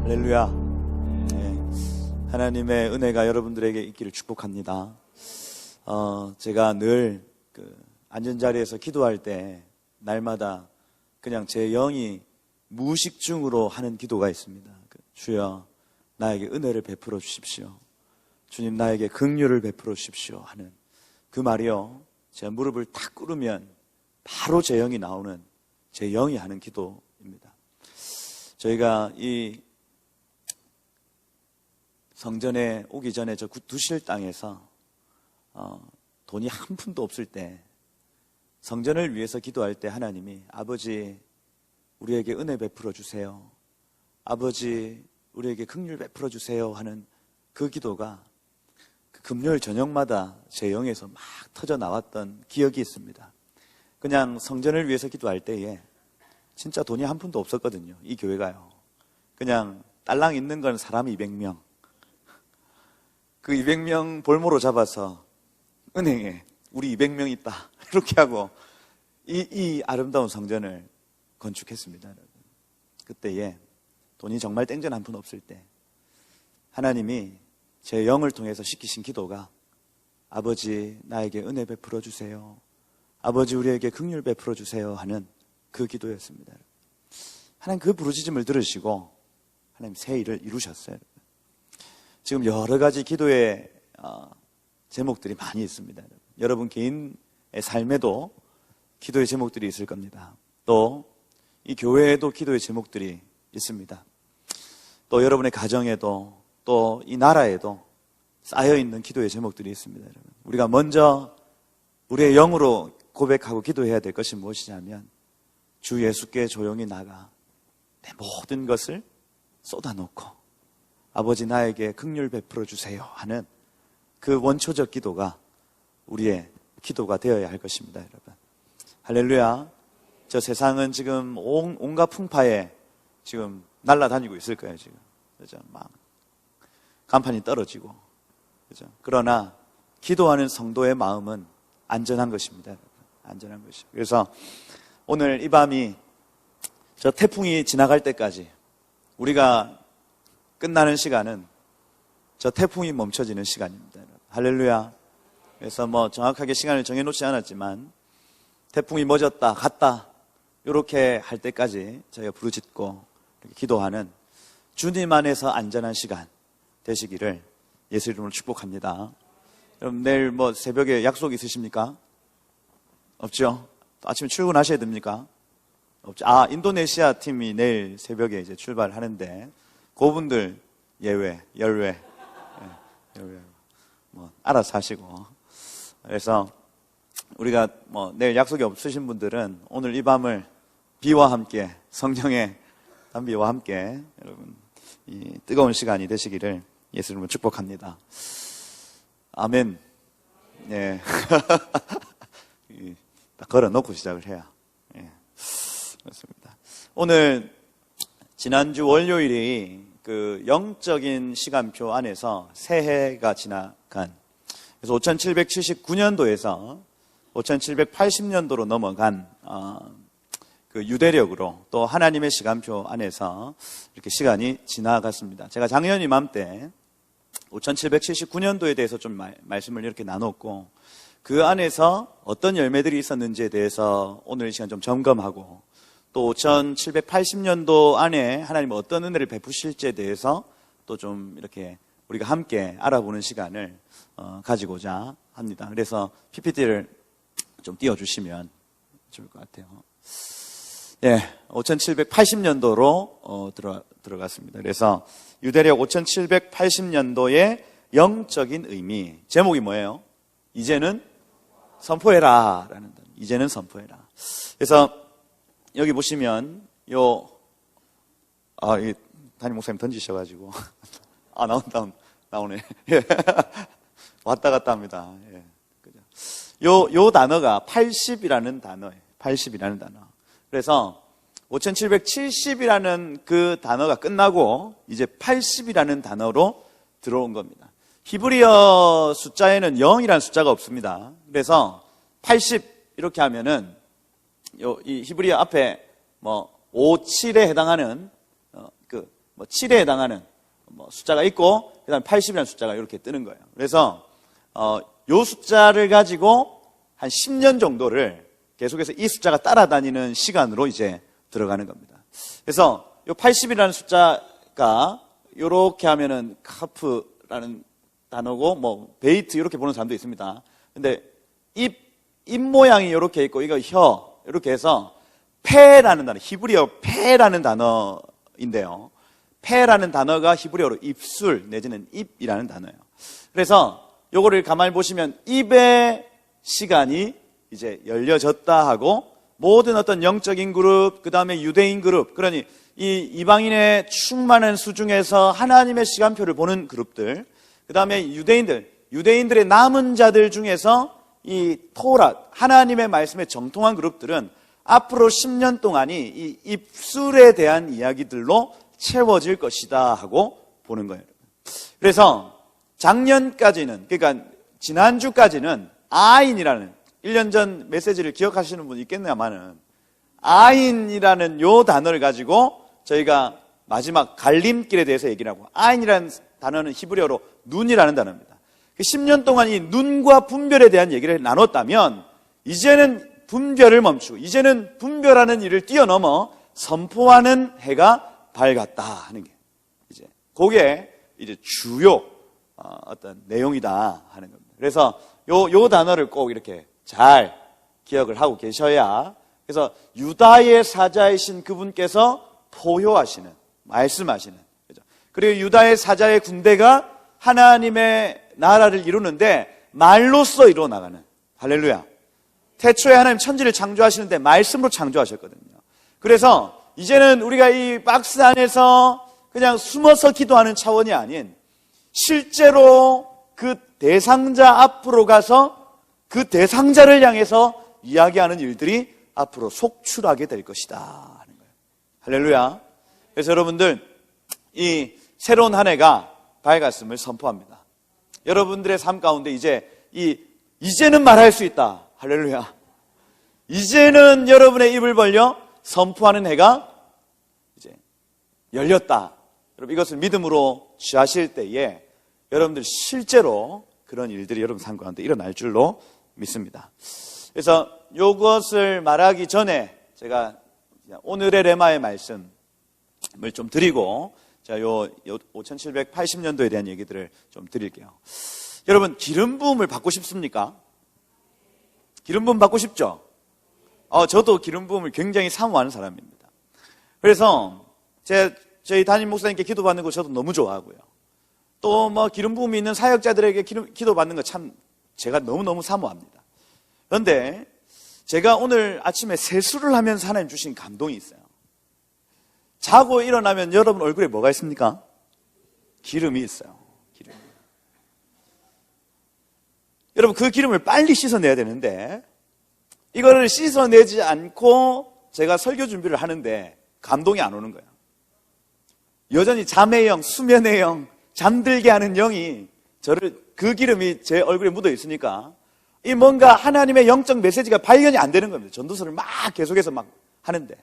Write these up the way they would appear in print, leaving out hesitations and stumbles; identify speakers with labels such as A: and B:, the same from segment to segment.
A: 할렐루야. 네. 하나님의 은혜가 여러분들에게 있기를 축복합니다. 제가 늘 앉은 자리에서 기도할 때 날마다 그냥 제 영이 무의식 중으로 하는 기도가 있습니다. 주여, 나에게 은혜를 베풀어 주십시오. 주님, 나에게 긍휼을 베풀어 주십시오 하는 그 말이요, 제가 무릎을 탁 꿇으면 바로 제 영이 나오는, 제 영이 하는 기도입니다. 저희가 이 성전에 오기 전에 저 두실 땅에서 돈이 한 푼도 없을 때 성전을 위해서 기도할 때 하나님이 아버지 우리에게 은혜 베풀어 주세요, 아버지 우리에게 긍휼 베풀어 주세요 하는 그 기도가 그 금요일 저녁마다 제 영에서 막 터져 나왔던 기억이 있습니다. 그냥 성전을 위해서 기도할 때에 진짜 돈이 한 푼도 없었거든요. 이 교회가요, 그냥 딸랑 있는 건 사람 200명, 그 200명 볼모로 잡아서 은행에 우리 200명 있다 이렇게 하고 이 아름다운 성전을 건축했습니다. 여러분, 그때에 돈이 정말 땡전 한 푼 없을 때 하나님이 제 영을 통해서 시키신 기도가 아버지 나에게 은혜 베풀어 주세요, 아버지 우리에게 긍휼 베풀어 주세요 하는 그 기도였습니다. 하나님 그 부르짖음을 들으시고 하나님 새 일을 이루셨어요. 지금 여러 가지 기도의 제목들이 많이 있습니다. 여러분 개인의 삶에도 기도의 제목들이 있을 겁니다. 또 이 교회에도 기도의 제목들이 있습니다. 또 여러분의 가정에도 또 이 나라에도 쌓여있는 기도의 제목들이 있습니다. 여러분, 우리가 먼저 우리의 영으로 고백하고 기도해야 될 것이 무엇이냐면 주 예수께 조용히 나가 내 모든 것을 쏟아놓고 아버지 나에게 긍휼 베풀어 주세요 하는 그 원초적 기도가 우리의 기도가 되어야 할 것입니다. 여러분, 할렐루야. 저 세상은 지금 온갖 풍파에 지금 날아다니고 있을 거예요. 지금 그죠? 막 간판이 떨어지고, 그죠? 그러나 기도하는 성도의 마음은 안전한 것입니다. 여러분. 안전한 것이. 그래서 오늘 이 밤이 저 태풍이 지나갈 때까지 우리가 끝나는 시간은 저 태풍이 멈춰지는 시간입니다. 여러분. 할렐루야. 그래서 뭐 정확하게 시간을 정해놓지 않았지만 태풍이 멎었다 갔다 이렇게 할 때까지 저희가 부르짖고 이렇게 기도하는 주님 안에서 안전한 시간 되시기를 예수 이름으로 축복합니다. 여러분 내일 뭐 새벽에 약속 있으십니까? 없죠? 아침에 출근하셔야 됩니까? 없죠. 인도네시아 팀이 내일 새벽에 이제 출발하는데 그분들 열외 뭐 알아서 하시고. 그래서 우리가 뭐 내일 약속이 없으신 분들은 오늘 이 밤을 비와 함께, 성령의 단비와 함께 여러분 이 뜨거운 시간이 되시기를 예수 이름으로 축복합니다. 아멘. 예. 딱 걸어놓고 시작을 해야. 예. 그렇습니다. 오늘 지난주 월요일이 그 영적인 시간표 안에서 새해가 지나간, 그래서 5779년도에서 5780년도로 넘어간 그 유대력으로 또 하나님의 시간표 안에서 이렇게 시간이 지나갔습니다. 제가 작년 이맘때 5779년도에 대해서 좀 말씀을 이렇게 나눴고 그 안에서 어떤 열매들이 있었는지에 대해서 오늘 이 시간 좀 점검하고 또 5780년도 안에 하나님 어떤 은혜를 베푸실지에 대해서 또 좀 이렇게 우리가 함께 알아보는 시간을 가지고자 합니다. 그래서 PPT를 좀 띄워주시면 좋을 것 같아요. 예, 5780년도로 들어갔습니다. 그래서 유대력 5780년도의 영적인 의미, 제목이 뭐예요? 이제는 선포해라 라는 단어. 이제는 선포해라. 그래서 여기 보시면 이 담임 목사님 던지셔가지고 나오네. 예. 왔다 갔다 합니다. 예. 요 단어가 80이라는 단어예요. 80이라는 단어. 그래서 5770이라는 그 단어가 끝나고 이제 80이라는 단어로 들어온 겁니다. 히브리어 숫자에는 0이라는 숫자가 없습니다. 그래서 80 이렇게 하면은 이 히브리어 앞에 뭐 57에 해당하는 그 뭐 7에 해당하는 뭐 숫자가 있고 그다음 80이라는 숫자가 이렇게 뜨는 거예요. 그래서 요 숫자를 가지고 한 10년 정도를 계속해서 이 숫자가 따라다니는 시간으로 이제 들어가는 겁니다. 그래서 요 80이라는 숫자가 요렇게 하면은 카프라는 단어고 뭐 베이트 이렇게 보는 사람도 있습니다. 근데 입 모양이 이렇게 있고 이거 혀 이렇게 해서 페라는 단어, 히브리어 페라는 단어인데요. 페라는 단어가 히브리어로 입술 내지는 입이라는 단어예요. 그래서 요거를 가만히 보시면 입의 시간이 이제 열려졌다 하고 모든 어떤 영적인 그룹, 그 다음에 유대인 그룹, 그러니 이 이방인의 충만한 수 중에서 하나님의 시간표를 보는 그룹들, 그 다음에 유대인들의 남은 자들 중에서 이 토라, 하나님의 말씀에 정통한 그룹들은 앞으로 10년 동안이 이 입술에 대한 이야기들로 채워질 것이다 하고 보는 거예요. 그래서 작년까지는, 그러니까 지난주까지는 아인이라는 1년 전 메시지를 기억하시는 분 있겠냐마는 아인이라는 요 단어를 가지고 저희가 마지막 갈림길에 대해서 얘기를 하고, 아인이라는 단어는 히브리어로 눈이라는 단어입니다. 10년 동안 이 눈과 분별에 대한 얘기를 나눴다면 이제는 분별을 멈추고 이제는 분별하는 일을 뛰어넘어 선포하는 해가 밝았다 하는 게 이제 그게 이제 주요 어떤 내용이다 하는 겁니다. 그래서 요 단어를 꼭 이렇게 잘 기억을 하고 계셔야, 그래서 유다의 사자이신 그분께서 포효하시는, 말씀하시는, 그죠? 그리고 유다의 사자의 군대가 하나님의 나라를 이루는데 말로써 이루어 나가는, 할렐루야. 태초에 하나님 천지를 창조하시는데 말씀으로 창조하셨거든요. 그래서 이제는 우리가 이 박스 안에서 그냥 숨어서 기도하는 차원이 아닌 실제로 그 대상자 앞으로 가서 그 대상자를 향해서 이야기하는 일들이 앞으로 속출하게 될 것이다 하는 거예요. 할렐루야. 그래서 여러분들 이 새로운 한 해가 밝았음을 선포합니다. 여러분들의 삶 가운데 이제는 말할 수 있다. 할렐루야. 이제는 여러분의 입을 벌려 선포하는 해가 이제 열렸다. 여러분 이것을 믿음으로 취하실 때에 여러분들 실제로 그런 일들이 여러분 삶 가운데 일어날 줄로 믿습니다. 그래서 이것을 말하기 전에 제가 오늘의 레마의 말씀을 좀 드리고 자, 요 5780년도에 대한 얘기들을 좀 드릴게요. 여러분 기름 부음을 받고 싶습니까? 기름 부음 받고 싶죠? 저도 기름 부음을 굉장히 사모하는 사람입니다. 그래서 저희 담임 목사님께 기도받는 거 저도 너무 좋아하고요. 또 뭐 기름 부음이 있는 사역자들에게 기도받는 거 참 제가 너무너무 사모합니다. 그런데 제가 오늘 아침에 세수를 하면서 하나님 주신 감동이 있어요. 자고 일어나면 여러분 얼굴에 뭐가 있습니까? 기름이 있어요. 기름. 여러분 그 기름을 빨리 씻어내야 되는데 이거를 씻어내지 않고 제가 설교 준비를 하는데 감동이 안 오는 거예요. 여전히 잠의 영, 수면의 영, 잠들게 하는 영이 그 기름이 제 얼굴에 묻어 있으니까 이 뭔가 하나님의 영적 메시지가 발견이 안 되는 겁니다. 전도서를 막 계속해서 막 하는데.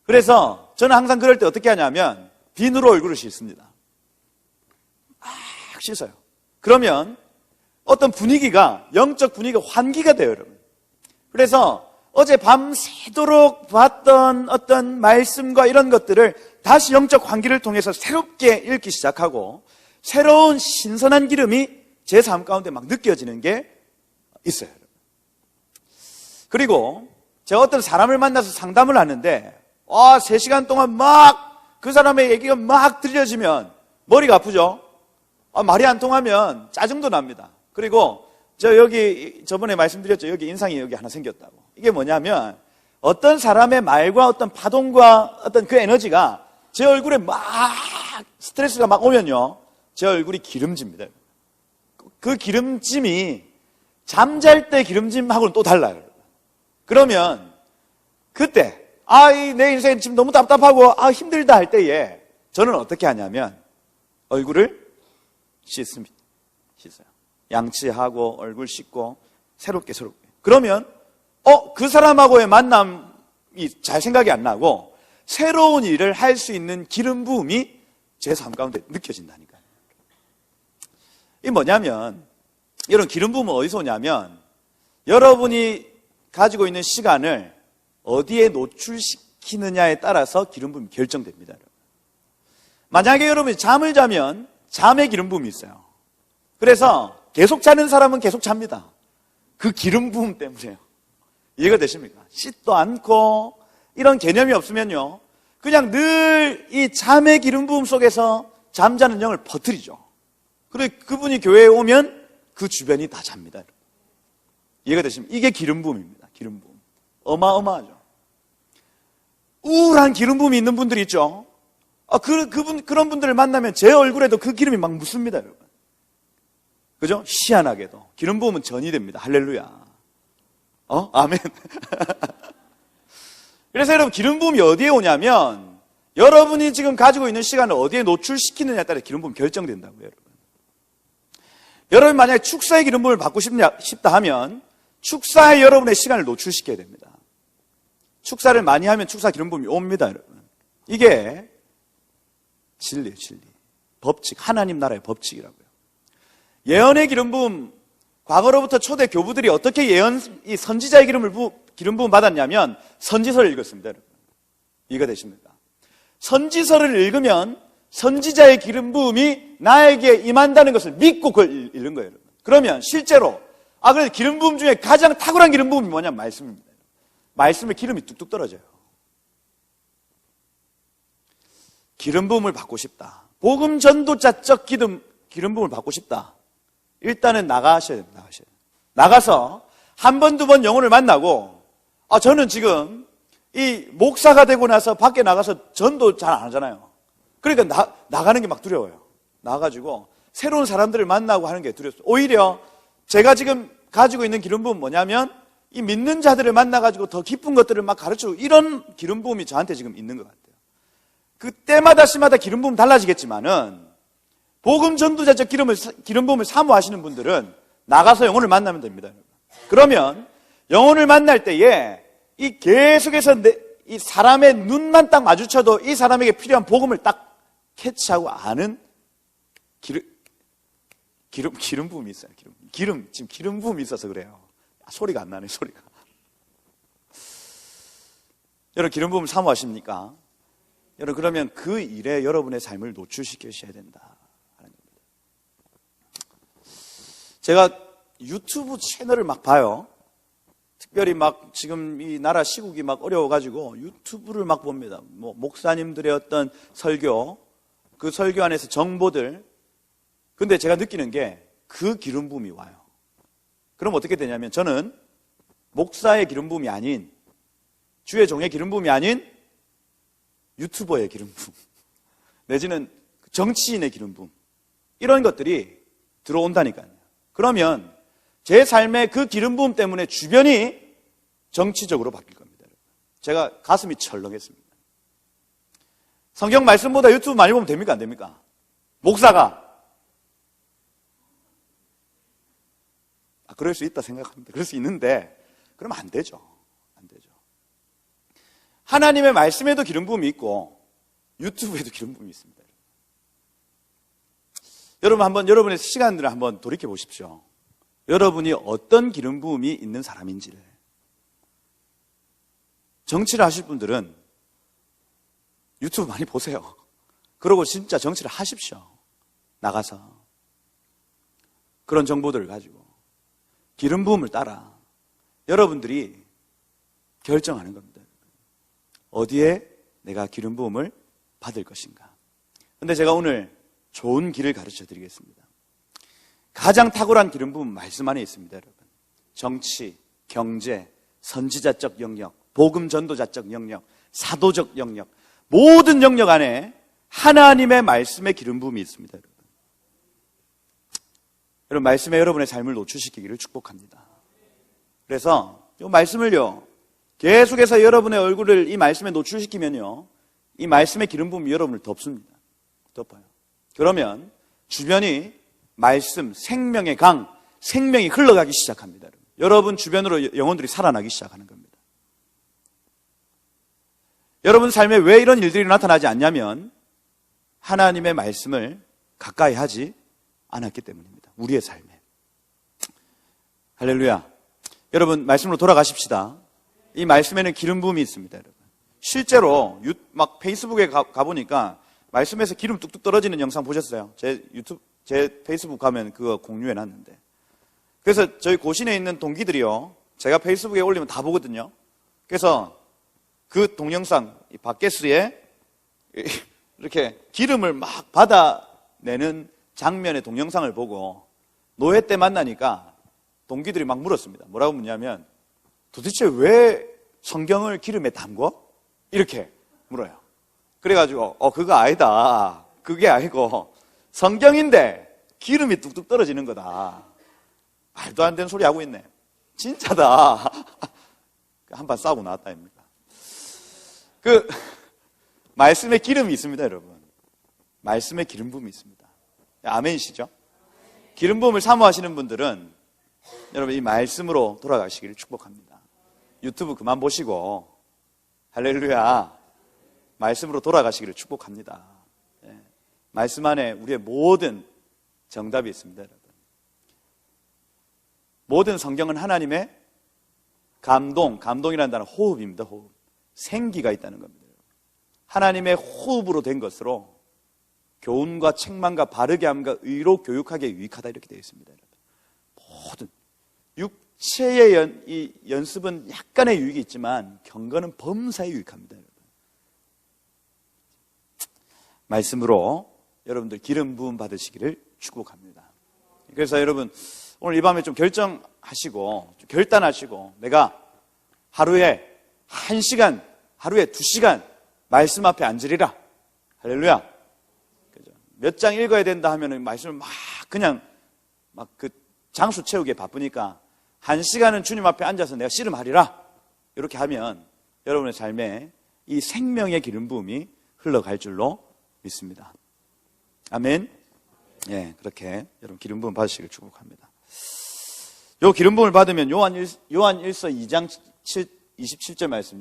A: 그래서 저는 항상 그럴 때 어떻게 하냐면 비누로 얼굴을 씻습니다. 막 씻어요. 그러면 어떤 분위기가, 영적 분위기가 환기가 돼요, 여러분. 그래서 어제 밤새도록 봤던 어떤 말씀과 이런 것들을 다시 영적 환기를 통해서 새롭게 읽기 시작하고 새로운 신선한 기름이 제 삶 가운데 막 느껴지는 게 있어요. 그리고 제가 어떤 사람을 만나서 상담을 하는데 3시간 동안 막 그 사람의 얘기가 막 들려지면 머리가 아프죠? 말이 안 통하면 짜증도 납니다. 그리고 저번에 말씀드렸죠. 여기 인상이 여기 하나 생겼다고. 이게 뭐냐면 어떤 사람의 말과 어떤 파동과 어떤 그 에너지가 제 얼굴에 막 스트레스가 막 오면요. 제 얼굴이 기름집니다. 그 기름짐이 잠잘 때 기름짐하고는 또 달라요. 그러면 그때 내 인생 지금 너무 답답하고 힘들다 할 때에 저는 어떻게 하냐면 얼굴을 씻습니다. 씻어요. 양치하고 얼굴 씻고 새롭게. 그러면 그 사람하고의 만남이 잘 생각이 안 나고 새로운 일을 할 수 있는 기름 부음이 제 삶 가운데 느껴진다니까요. 이게 뭐냐면, 이런 기름 부음은 어디서 오냐면, 여러분이 가지고 있는 시간을 어디에 노출시키느냐에 따라서 기름 부음이 결정됩니다. 여러분. 만약에 여러분이 잠을 자면 잠에 기름 부음이 있어요. 그래서 계속 자는 사람은 계속 잡니다. 그 기름 부음 때문에요. 이해가 되십니까? 씻도 않고 이런 개념이 없으면요, 그냥 늘 이 잠의 기름 부음 속에서 잠자는 영을 퍼뜨리죠. 그리고 그분이 교회에 오면 그 주변이 다 잡니다. 이해가 되십니까? 이게 기름 부음입니다. 기름 부음. 어마어마하죠. 우울한 기름 부음이 있는 분들이 있죠. 그런 분들을 만나면 제 얼굴에도 그 기름이 막 묻습니다, 여러분. 그죠? 희한하게도. 기름 부음은 전이 됩니다. 할렐루야. 아멘. 그래서 여러분, 기름 부음이 어디에 오냐면, 여러분이 지금 가지고 있는 시간을 어디에 노출시키느냐에 따라 기름 부음이 결정된다고요, 여러분. 여러분 만약에 축사의 기름 부음을 받고 싶다 하면, 축사에 여러분의 시간을 노출시켜야 됩니다. 축사를 많이 하면 축사 기름 부음이 옵니다, 여러분. 이게 진리예요, 진리. 법칙, 하나님 나라의 법칙이라고요. 예언의 기름 부음, 과거로부터 초대 교부들이 어떻게 이 선지자의 기름 부음 받았냐면, 선지서를 읽었습니다, 여러분. 이해가 되십니까? 선지서를 읽으면 선지자의 기름 부음이 나에게 임한다는 것을 믿고 그걸 읽는 거예요, 여러분. 그러면 실제로, 그래서 기름 부음 중에 가장 탁월한 기름 부음이 뭐냐면 말씀입니다. 말씀에 기름이 뚝뚝 떨어져요. 기름 부음을 받고 싶다. 복음 전도자적 기름 부음을 받고 싶다. 일단은 나가셔야 됩니다. 나가서 한 번, 두 번 영혼을 만나고, 저는 지금 이 목사가 되고 나서 밖에 나가서 전도 잘 안 하잖아요. 그러니까 나가는 게 막 두려워요. 나가가지고 새로운 사람들을 만나고 하는 게 두려워요. 오히려 제가 지금 가지고 있는 기름 부음은 뭐냐면, 이 믿는 자들을 만나가지고 더 깊은 것들을 막 가르치고, 이런 기름 부음이 저한테 지금 있는 것 같아요. 그 때마다 시마다 기름 부음 달라지겠지만은, 복음 전도자적 기름 부음을 사모하시는 분들은 나가서 영혼을 만나면 됩니다. 그러면 영혼을 만날 때에 이 계속해서 이 사람의 눈만 딱 마주쳐도 이 사람에게 필요한 복음을 딱 캐치하고 아는 기름 부음이 있어요. 지금 기름 부음이 있어서 그래요. 소리가 안 나네, 소리가. 여러분, 기름 부음을 사모하십니까? 여러분, 그러면 그 일에 여러분의 삶을 노출시키셔야 된다. 제가 유튜브 채널을 막 봐요. 특별히 막 지금 이 나라 시국이 막 어려워가지고 유튜브를 막 봅니다. 목사님들의 어떤 설교, 그 설교 안에서 정보들. 근데 제가 느끼는 게 그 기름 부음이 와요. 그럼 어떻게 되냐면, 저는 목사의 기름 부음이 아닌, 주의 종의 기름 부음이 아닌 유튜버의 기름 부음, 내지는 정치인의 기름 부음, 이런 것들이 들어온다니까요. 그러면 제 삶의 그 기름 부음 때문에 주변이 정치적으로 바뀔 겁니다. 제가 가슴이 철렁했습니다. 성경 말씀보다 유튜브 많이 보면 됩니까? 안 됩니까? 목사가 그럴 수 있다 생각합니다. 그럴 수 있는데, 그러면 안 되죠. 안 되죠. 하나님의 말씀에도 기름 부음이 있고 유튜브에도 기름 부음이 있습니다. 여러분, 한번 여러분의 시간들을 한번 돌이켜 보십시오. 여러분이 어떤 기름 부음이 있는 사람인지를. 정치를 하실 분들은 유튜브 많이 보세요. 그러고 진짜 정치를 하십시오. 나가서 그런 정보들을 가지고 기름 부음을 따라 여러분들이 결정하는 겁니다. 어디에 내가 기름 부음을 받을 것인가. 그런데 제가 오늘 좋은 길을 가르쳐 드리겠습니다. 가장 탁월한 기름 부음 말씀 안에 있습니다, 여러분. 정치, 경제, 선지자적 영역, 복음 전도자적 영역, 사도적 영역, 모든 영역 안에 하나님의 말씀의 기름 부음이 있습니다, 여러분. 여러분, 말씀에 여러분의 삶을 노출시키기를 축복합니다. 그래서 이 말씀을요, 계속해서 여러분의 얼굴을 이 말씀에 노출시키면요, 이 말씀의 기름 부음이 여러분을 덮습니다. 덮어요. 그러면 주변이 말씀, 생명의 강, 생명이 흘러가기 시작합니다. 여러분 주변으로 영혼들이 살아나기 시작하는 겁니다. 여러분 삶에 왜 이런 일들이 나타나지 않냐면, 하나님의 말씀을 가까이 하지 않았기 때문입니다. 우리의 삶에. 할렐루야. 여러분, 말씀으로 돌아가십시다. 이 말씀에는 기름 부음이 있습니다, 여러분. 실제로 막 페이스북에 가보니까 말씀에서 기름 뚝뚝 떨어지는 영상 보셨어요? 제 페이스북 가면 그거 공유해 놨는데. 그래서 저희 고신에 있는 동기들이요, 제가 페이스북에 올리면 다 보거든요. 그래서 그 동영상, 이 팟캐스트에 이렇게 기름을 막 받아내는 장면의 동영상을 보고 노회 때 만나니까 동기들이 막 물었습니다. 뭐라고 묻냐면, 도대체 왜 성경을 기름에 담궈? 이렇게 물어요. 그래가지고 그거 아니다. 그게 아니고 성경인데 기름이 뚝뚝 떨어지는 거다. 말도 안 되는 소리 하고 있네. 진짜다. 한판 싸우고 나왔다 입니다. 그 말씀에 기름이 있습니다, 여러분. 말씀에 기름 부음이 있습니다. 아멘이시죠? 기름 부음을 사모하시는 분들은 여러분 이 말씀으로 돌아가시기를 축복합니다. 유튜브 그만 보시고 할렐루야, 말씀으로 돌아가시기를 축복합니다. 예. 말씀 안에 우리의 모든 정답이 있습니다, 여러분. 모든 성경은 하나님의 감동이라는 단어는 호흡입니다. 호흡. 생기가 있다는 겁니다. 하나님의 호흡으로 된 것으로 교훈과 책망과 바르게 함과 의로 교육하기에 유익하다, 이렇게 되어 있습니다, 여러분. 모든 육체의 이 연습은 약간의 유익이 있지만 경건은 범사에 유익합니다, 여러분. 말씀으로 여러분들 기름 부음 받으시기를 축복합니다. 그래서 여러분 오늘 이 밤에 좀 결정하시고, 좀 결단하시고, 내가 하루에 1시간, 하루에 2시간 말씀 앞에 앉으리라. 할렐루야. 몇 장 읽어야 된다 하면은 말씀을 그냥 그 장수 채우기에 바쁘니까 1시간은 주님 앞에 앉아서 내가 씨름하리라. 이렇게 하면 여러분의 삶에 이 생명의 기름 부음이 흘러갈 줄로 믿습니다. 아멘. 예, 그렇게 여러분 기름 부음 받으시길 축복합니다. 요 기름 부음을 받으면 요한 1서 2장 27절 말씀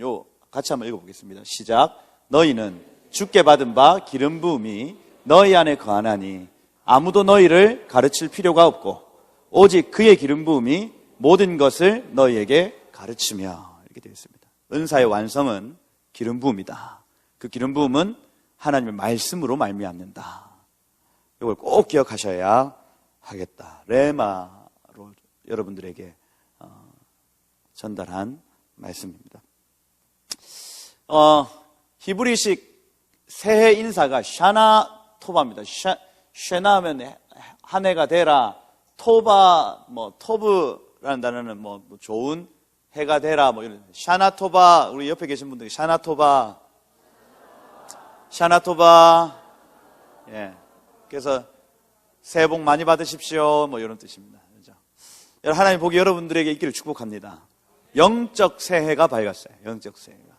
A: 같이 한번 읽어보겠습니다. 시작. 너희는 주께 받은 바 기름 부음이 너희 안에 거하나니 아무도 너희를 가르칠 필요가 없고 오직 그의 기름 부음이 모든 것을 너희에게 가르치며, 이렇게 되어 있습니다. 은사의 완성은 기름 부음이다. 그 기름 부음은 하나님의 말씀으로 말미암는다. 이걸 꼭 기억하셔야 하겠다. 레마로 여러분들에게 전달한 말씀입니다. 히브리식 새해 인사가 샤나 토바입니다. 쉐나 하면 한 해가 되라. 토바, 토브라는 단어는 좋은 해가 되라, 이런. 샤나토바, 우리 옆에 계신 분들, 샤나토바. 예. 그래서 새해 복 많이 받으십시오, 이런 뜻입니다. 그렇죠? 하나님 복이 여러분들에게 있기를 축복합니다. 영적 새해가 밝았어요. 영적 새해가.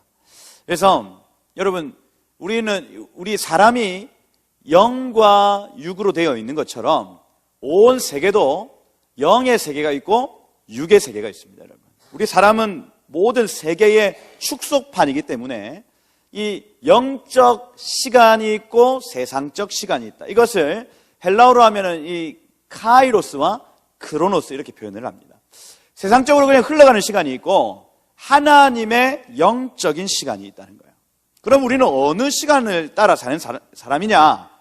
A: 그래서 여러분, 우리 사람이 영과 육으로 되어 있는 것처럼 온 세계도 영의 세계가 있고 육의 세계가 있습니다, 여러분. 우리 사람은 모든 세계의 축소판이기 때문에 이 영적 시간이 있고 세상적 시간이 있다. 이것을 헬라어로 하면은 이 카이로스와 크로노스 이렇게 표현을 합니다. 세상적으로 그냥 흘러가는 시간이 있고 하나님의 영적인 시간이 있다는 거예요. 그럼 우리는 어느 시간을 따라 사는 사람이냐?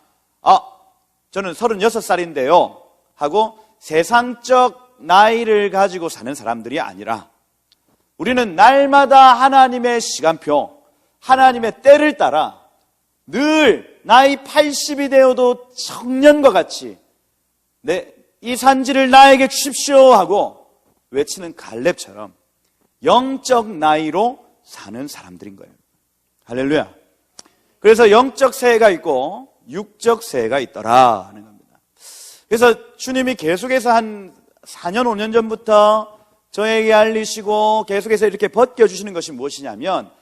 A: 저는 36살인데요 하고 세상적 나이를 가지고 사는 사람들이 아니라 우리는 날마다 하나님의 시간표, 하나님의 때를 따라 늘 나이 80이 되어도 청년과 같이 이 산지를 나에게 주십시오 하고 외치는 갈렙처럼 영적 나이로 사는 사람들인 거예요. 할렐루야. 그래서 영적 새해가 있고 육적 새해가 있더라 하는 겁니다. 그래서 주님이 계속해서 한 4년, 5년 전부터 저에게 알리시고 계속해서 이렇게 벗겨주시는 것이 무엇이냐면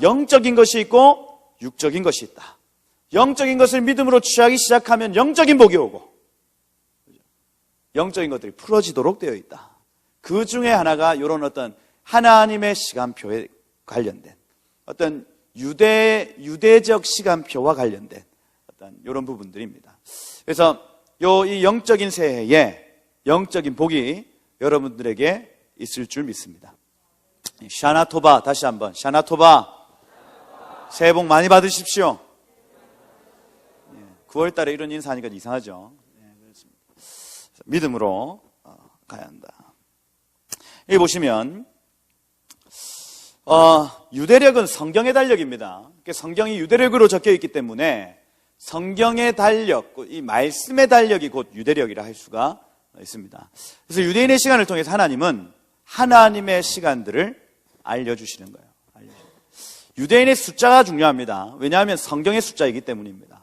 A: 영적인 것이 있고 육적인 것이 있다. 영적인 것을 믿음으로 취하기 시작하면 영적인 복이 오고 영적인 것들이 풀어지도록 되어 있다. 그 중에 하나가 이런 어떤 하나님의 시간표에 관련된 어떤 유대적 시간표와 관련된 어떤 이런 부분들입니다. 그래서 이 영적인 새해에 영적인 복이 여러분들에게 있을 줄 믿습니다. 샤나토바, 다시 한번 샤나토바. 새해 복 많이 받으십시오. 9월 달에 이런 인사하니까 이상하죠. 믿음으로 가야 한다. 여기 보시면 유대력은 성경의 달력입니다. 성경이 유대력으로 적혀 있기 때문에 성경의 달력, 이 말씀의 달력이 곧 유대력이라 할 수가 있습니다. 그래서 유대인의 시간을 통해서 하나님은 하나님의 시간들을 알려주시는 거예요. 유대인의 숫자가 중요합니다. 왜냐하면 성경의 숫자이기 때문입니다.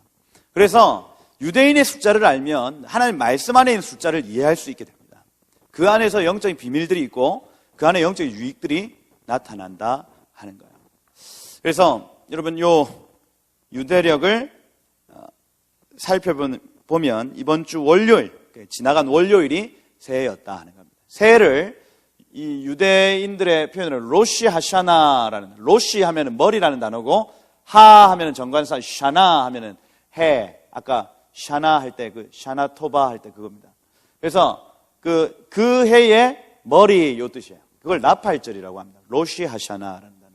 A: 그래서 유대인의 숫자를 알면 하나님 말씀 안에 있는 숫자를 이해할 수 있게 됩니다. 그 안에서 영적인 비밀들이 있고 그 안에 영적인 유익들이 나타난다 하는 거예요. 그래서 여러분 요 유대력을 살펴보면 이번 주 월요일, 지나간 월요일이 새해였다 하는 겁니다. 새해를 이 유대인들의 표현으로 로시 하샤나라는, 로시 하면은 머리라는 단어고 하 하면은 정관사, 샤나 하면은 해. 아까 샤나 할 때 그 샤나토바 할 때 그겁니다. 그래서 그 해의 머리 요 뜻이에요. 그걸 나팔절이라고 합니다. 로시 하샤나라는 단어.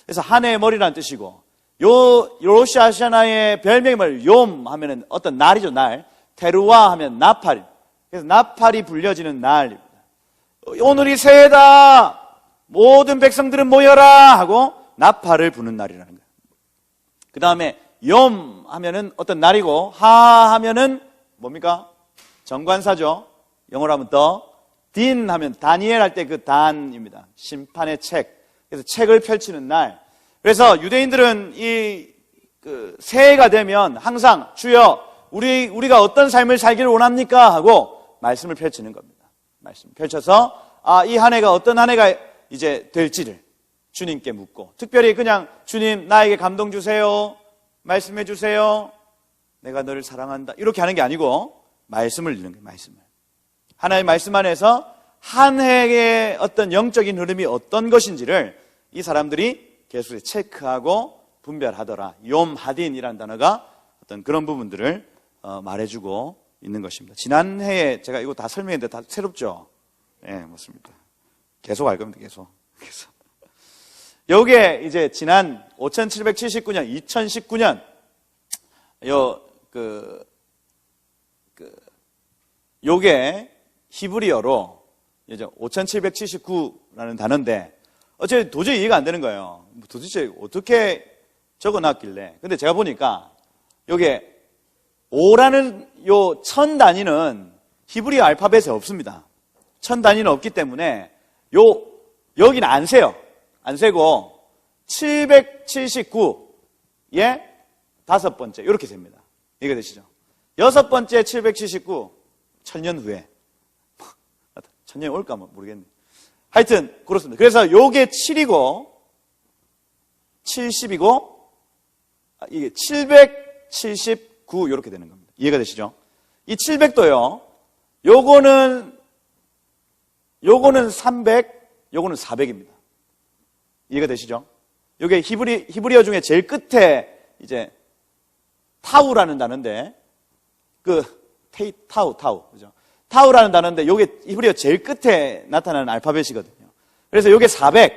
A: 그래서 한 해의 머리라는 뜻이고 요 로시 하샤나의 별명이 뭐예요? 욤 하면은 어떤 날이죠, 날. 테루와 하면 나팔. 그래서 나팔이 불려지는 날입니다. 오늘이 새해다. 모든 백성들은 모여라 하고 나팔을 부는 날이라는 거예요. 그 다음에 욤 하면은 어떤 날이고 하 하면은 뭡니까? 정관사죠. 영어로 하면 딘 하면 다니엘 할 때 그 단입니다. 심판의 책. 그래서 책을 펼치는 날. 그래서 유대인들은 새해가 되면 항상 주여 우리가 어떤 삶을 살기를 원합니까? 하고 말씀을 펼치는 겁니다. 말씀 펼쳐서 이 한 해가 어떤 한 해가 이제 될지를 주님께 묻고, 특별히 그냥 주님 나에게 감동 주세요, 말씀해 주세요, 내가 너를 사랑한다 이렇게 하는 게 아니고 말씀을 읽는 거예요. 말씀을 하나의 말씀 안에서 한 해의 어떤 영적인 흐름이 어떤 것인지를 이 사람들이 계속 체크하고 분별하더라. 욤하딘이라는 단어가 어떤 그런 부분들을 말해주고 있는 것입니다. 지난 해에 제가 이거 다 설명했는데 다 새롭죠? 네, 맞습니다. 계속 알 겁니다. 계속. 요게 이제 지난 5779년, 2019년, 요게 히브리어로 이제 5779라는 단어인데, 도저히 이해가 안 되는 거예요. 도대체 어떻게 적어 놨길래. 근데 제가 보니까 요게 5라는 요 1000 단위는 히브리어 알파벳에 없습니다. 1000 단위는 없기 때문에 여기는 안 세요. 안 세고 779의 다섯 번째 이렇게 셉니다. 이해가 되시죠? 여섯 번째 779 1000년 후에 1000년이 올까 모르겠네. 하여튼 그렇습니다. 그래서 요게 7이고 70이고 이게 779 이렇게 되는 겁니다. 이해가 되시죠? 이 700도요. 요거는 300, 요거는 400입니다. 이해가 되시죠? 요게 히브리어 중에 제일 끝에 이제 타우라는 단어인데 타우 그죠? 타우라는 단어인데 요게 히브리어 제일 끝에 나타나는 알파벳이거든요. 그래서 요게 400,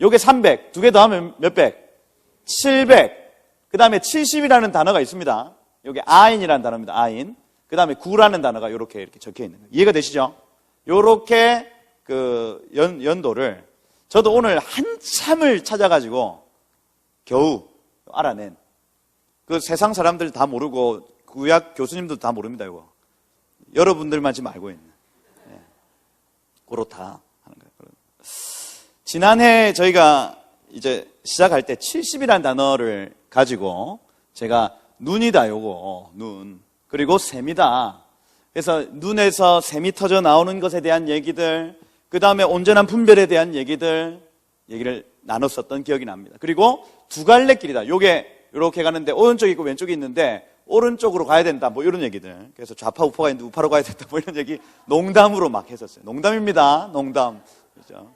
A: 요게 300, 두 개 더하면 몇 백? 700. 그 다음에 70이라는 단어가 있습니다. 요게 아인이라는 단어입니다. 아인. 그 다음에 9라는 단어가 이렇게 적혀 있는 거예요. 이해가 되시죠? 요렇게 연도를 저도 오늘 한참을 찾아가지고 겨우 알아낸, 세상 사람들 다 모르고 구약 교수님도 다 모릅니다. 이거 여러분들만 지금 알고 있는, 그렇다 하는 거예요. 지난해 저희가 이제 시작할 때 70이라는 단어를 가지고 제가 눈이다, 요거 눈, 그리고 샘이다. 그래서 눈에서 샘이 터져 나오는 것에 대한 얘기들, 그 다음에 온전한 분별에 대한 얘기를 나눴었던 기억이 납니다. 그리고 두 갈래 길이다. 요게 이렇게 가는데 오른쪽이 있고 왼쪽이 있는데 오른쪽으로 가야 된다. 뭐 이런 얘기들. 그래서 좌파 우파가 있는데 우파로 가야 된다. 뭐 이런 얘기 농담으로 막 했었어요. 농담입니다. 농담. 그죠?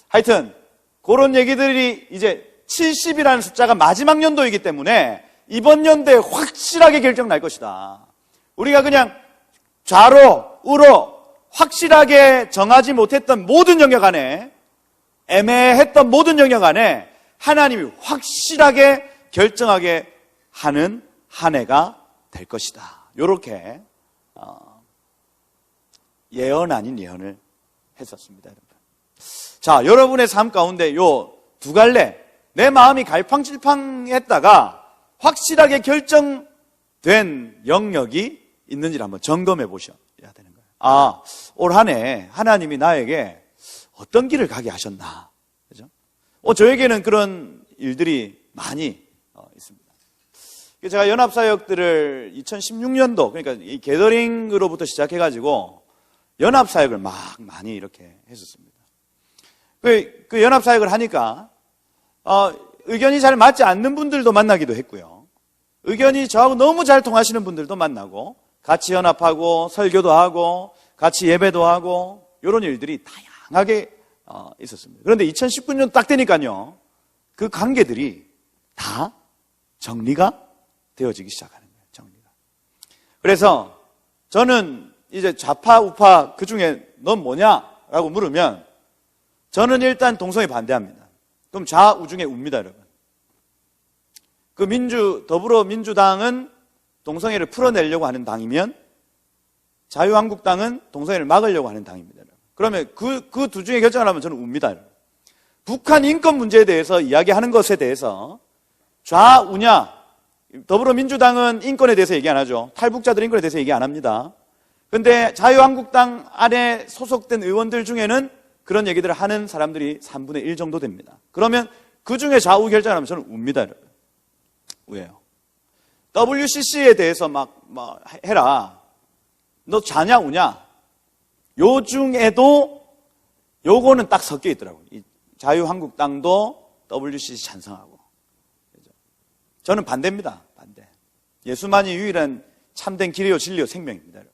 A: 하여튼 그런 얘기들이 이제 70이라는 숫자가 마지막 연도이기 때문에 이번 연도에 확실하게 결정 날 것이다. 우리가 그냥 좌로, 우로 확실하게 정하지 못했던 모든 영역 안에, 애매했던 모든 영역 안에 하나님이 확실하게 결정하게 하는 한 해가 될 것이다. 이렇게 예언 아닌 예언을 했었습니다, 여러분. 자, 여러분의 삶 가운데 요 두 갈래, 내 마음이 갈팡질팡했다가 확실하게 결정된 영역이 있는지를 한번 점검해 보셔야 되는 거예요. 아, 올 한 해 하나님이 나에게 어떤 길을 가게 하셨나, 그죠? 저에게는 그런 일들이 많이 있습니다. 제가 연합사역들을 2016년도, 그러니까 이 게더링으로부터 시작해가지고 연합사역을 막 많이 이렇게 했었습니다. 그 연합사역을 하니까 의견이 잘 맞지 않는 분들도 만나기도 했고요. 의견이 저하고 너무 잘 통하시는 분들도 만나고, 같이 연합하고 설교도 하고 같이 예배도 하고 이런 일들이 다양하게 있었습니다. 그런데 2019년 딱 되니까요, 그 관계들이 다 정리가 되어지기 시작하는 거예요. 정리가. 그래서 저는 이제 좌파 우파 그중에 넌 뭐냐라고 물으면 저는 일단 동성애 반대합니다. 그럼 좌우 중에 우입니다, 여러분. 더불어민주당은 동성애를 풀어내려고 하는 당이면 자유한국당은 동성애를 막으려고 하는 당입니다, 여러분. 그러면 그 두 중에 결정을 하면 저는 우입니다, 여러분. 북한 인권 문제에 대해서 이야기하는 것에 대해서 좌우냐, 더불어민주당은 인권에 대해서 얘기 안 하죠. 탈북자들 인권에 대해서 얘기 안 합니다. 근데 자유한국당 안에 소속된 의원들 중에는 그런 얘기들을 하는 사람들이 3분의 1 정도 됩니다. 그러면 그 중에 좌우 결정을 하면 저는 우입니다, 여러분. 왜요? WCC에 대해서 막 해라. 너 좌냐 우냐? 요 중에도 요거는 딱 섞여 있더라고요. 이 자유한국당도 WCC 찬성하고. 저는 반대입니다. 반대. 예수만이 유일한 참된 길이요 진리요 생명입니다, 여러분.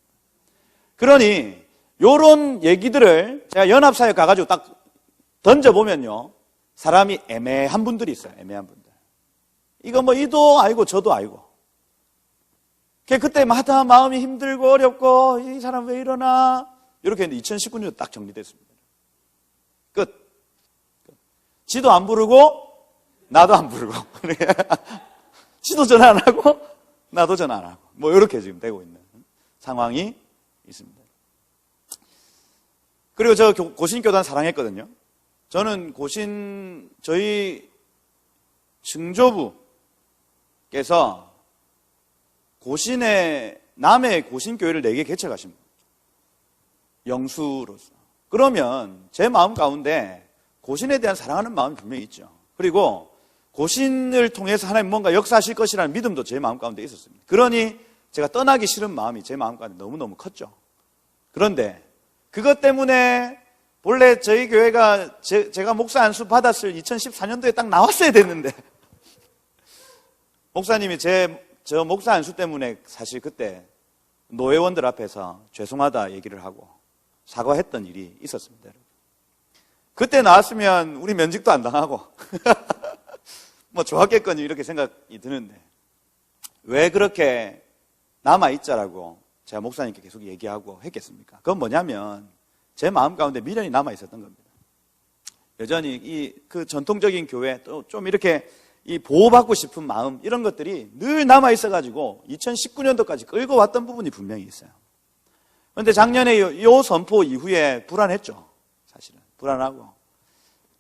A: 그러니 요런 얘기들을 제가 연합사역 가가지고 딱 던져보면요, 사람이 애매한 분들이 있어요. 애매한 분들. 이거 이도 알고 저도 알고. 그때마다 마음이 힘들고 어렵고, 이 사람 왜 이러나, 이렇게 했는데 2019년도 딱 정리됐습니다. 끝. 지도 안 부르고 나도 안 부르고 지도 전화 안 하고 나도 전화 안 하고 이렇게 지금 되고 있는 상황이 있습니다. 그리고 저 고신교단 사랑했거든요. 저는 저희 증조부께서 남해 고신교회를 4개 개척하십니다. 영수로서. 그러면 제 마음 가운데 고신에 대한 사랑하는 마음이 분명히 있죠. 그리고 고신을 통해서 하나님 뭔가 역사하실 것이라는 믿음도 제 마음 가운데 있었습니다. 그러니 제가 떠나기 싫은 마음이 제 마음 가운데 너무너무 컸죠. 그런데 그것 때문에 본래 저희 교회가 제가 목사 안수 받았을 2014년도에 딱 나왔어야 됐는데 목사님이 저 목사 안수 때문에 사실 그때 노회원들 앞에서 죄송하다 얘기를 하고 사과했던 일이 있었습니다, 여러분. 그때 나왔으면 우리 면직도 안 당하고 좋았겠거니 이렇게 생각이 드는데 왜 그렇게 남아있자라고 제가 목사님께 계속 얘기하고 했겠습니까? 그건 뭐냐면 제 마음 가운데 미련이 남아있었던 겁니다. 여전히 그 전통적인 교회 또 좀 이렇게 이 보호받고 싶은 마음 이런 것들이 늘 남아있어가지고 2019년도까지 끌고 왔던 부분이 분명히 있어요. 그런데 작년에 이 선포 이후에 불안했죠. 사실은 불안하고.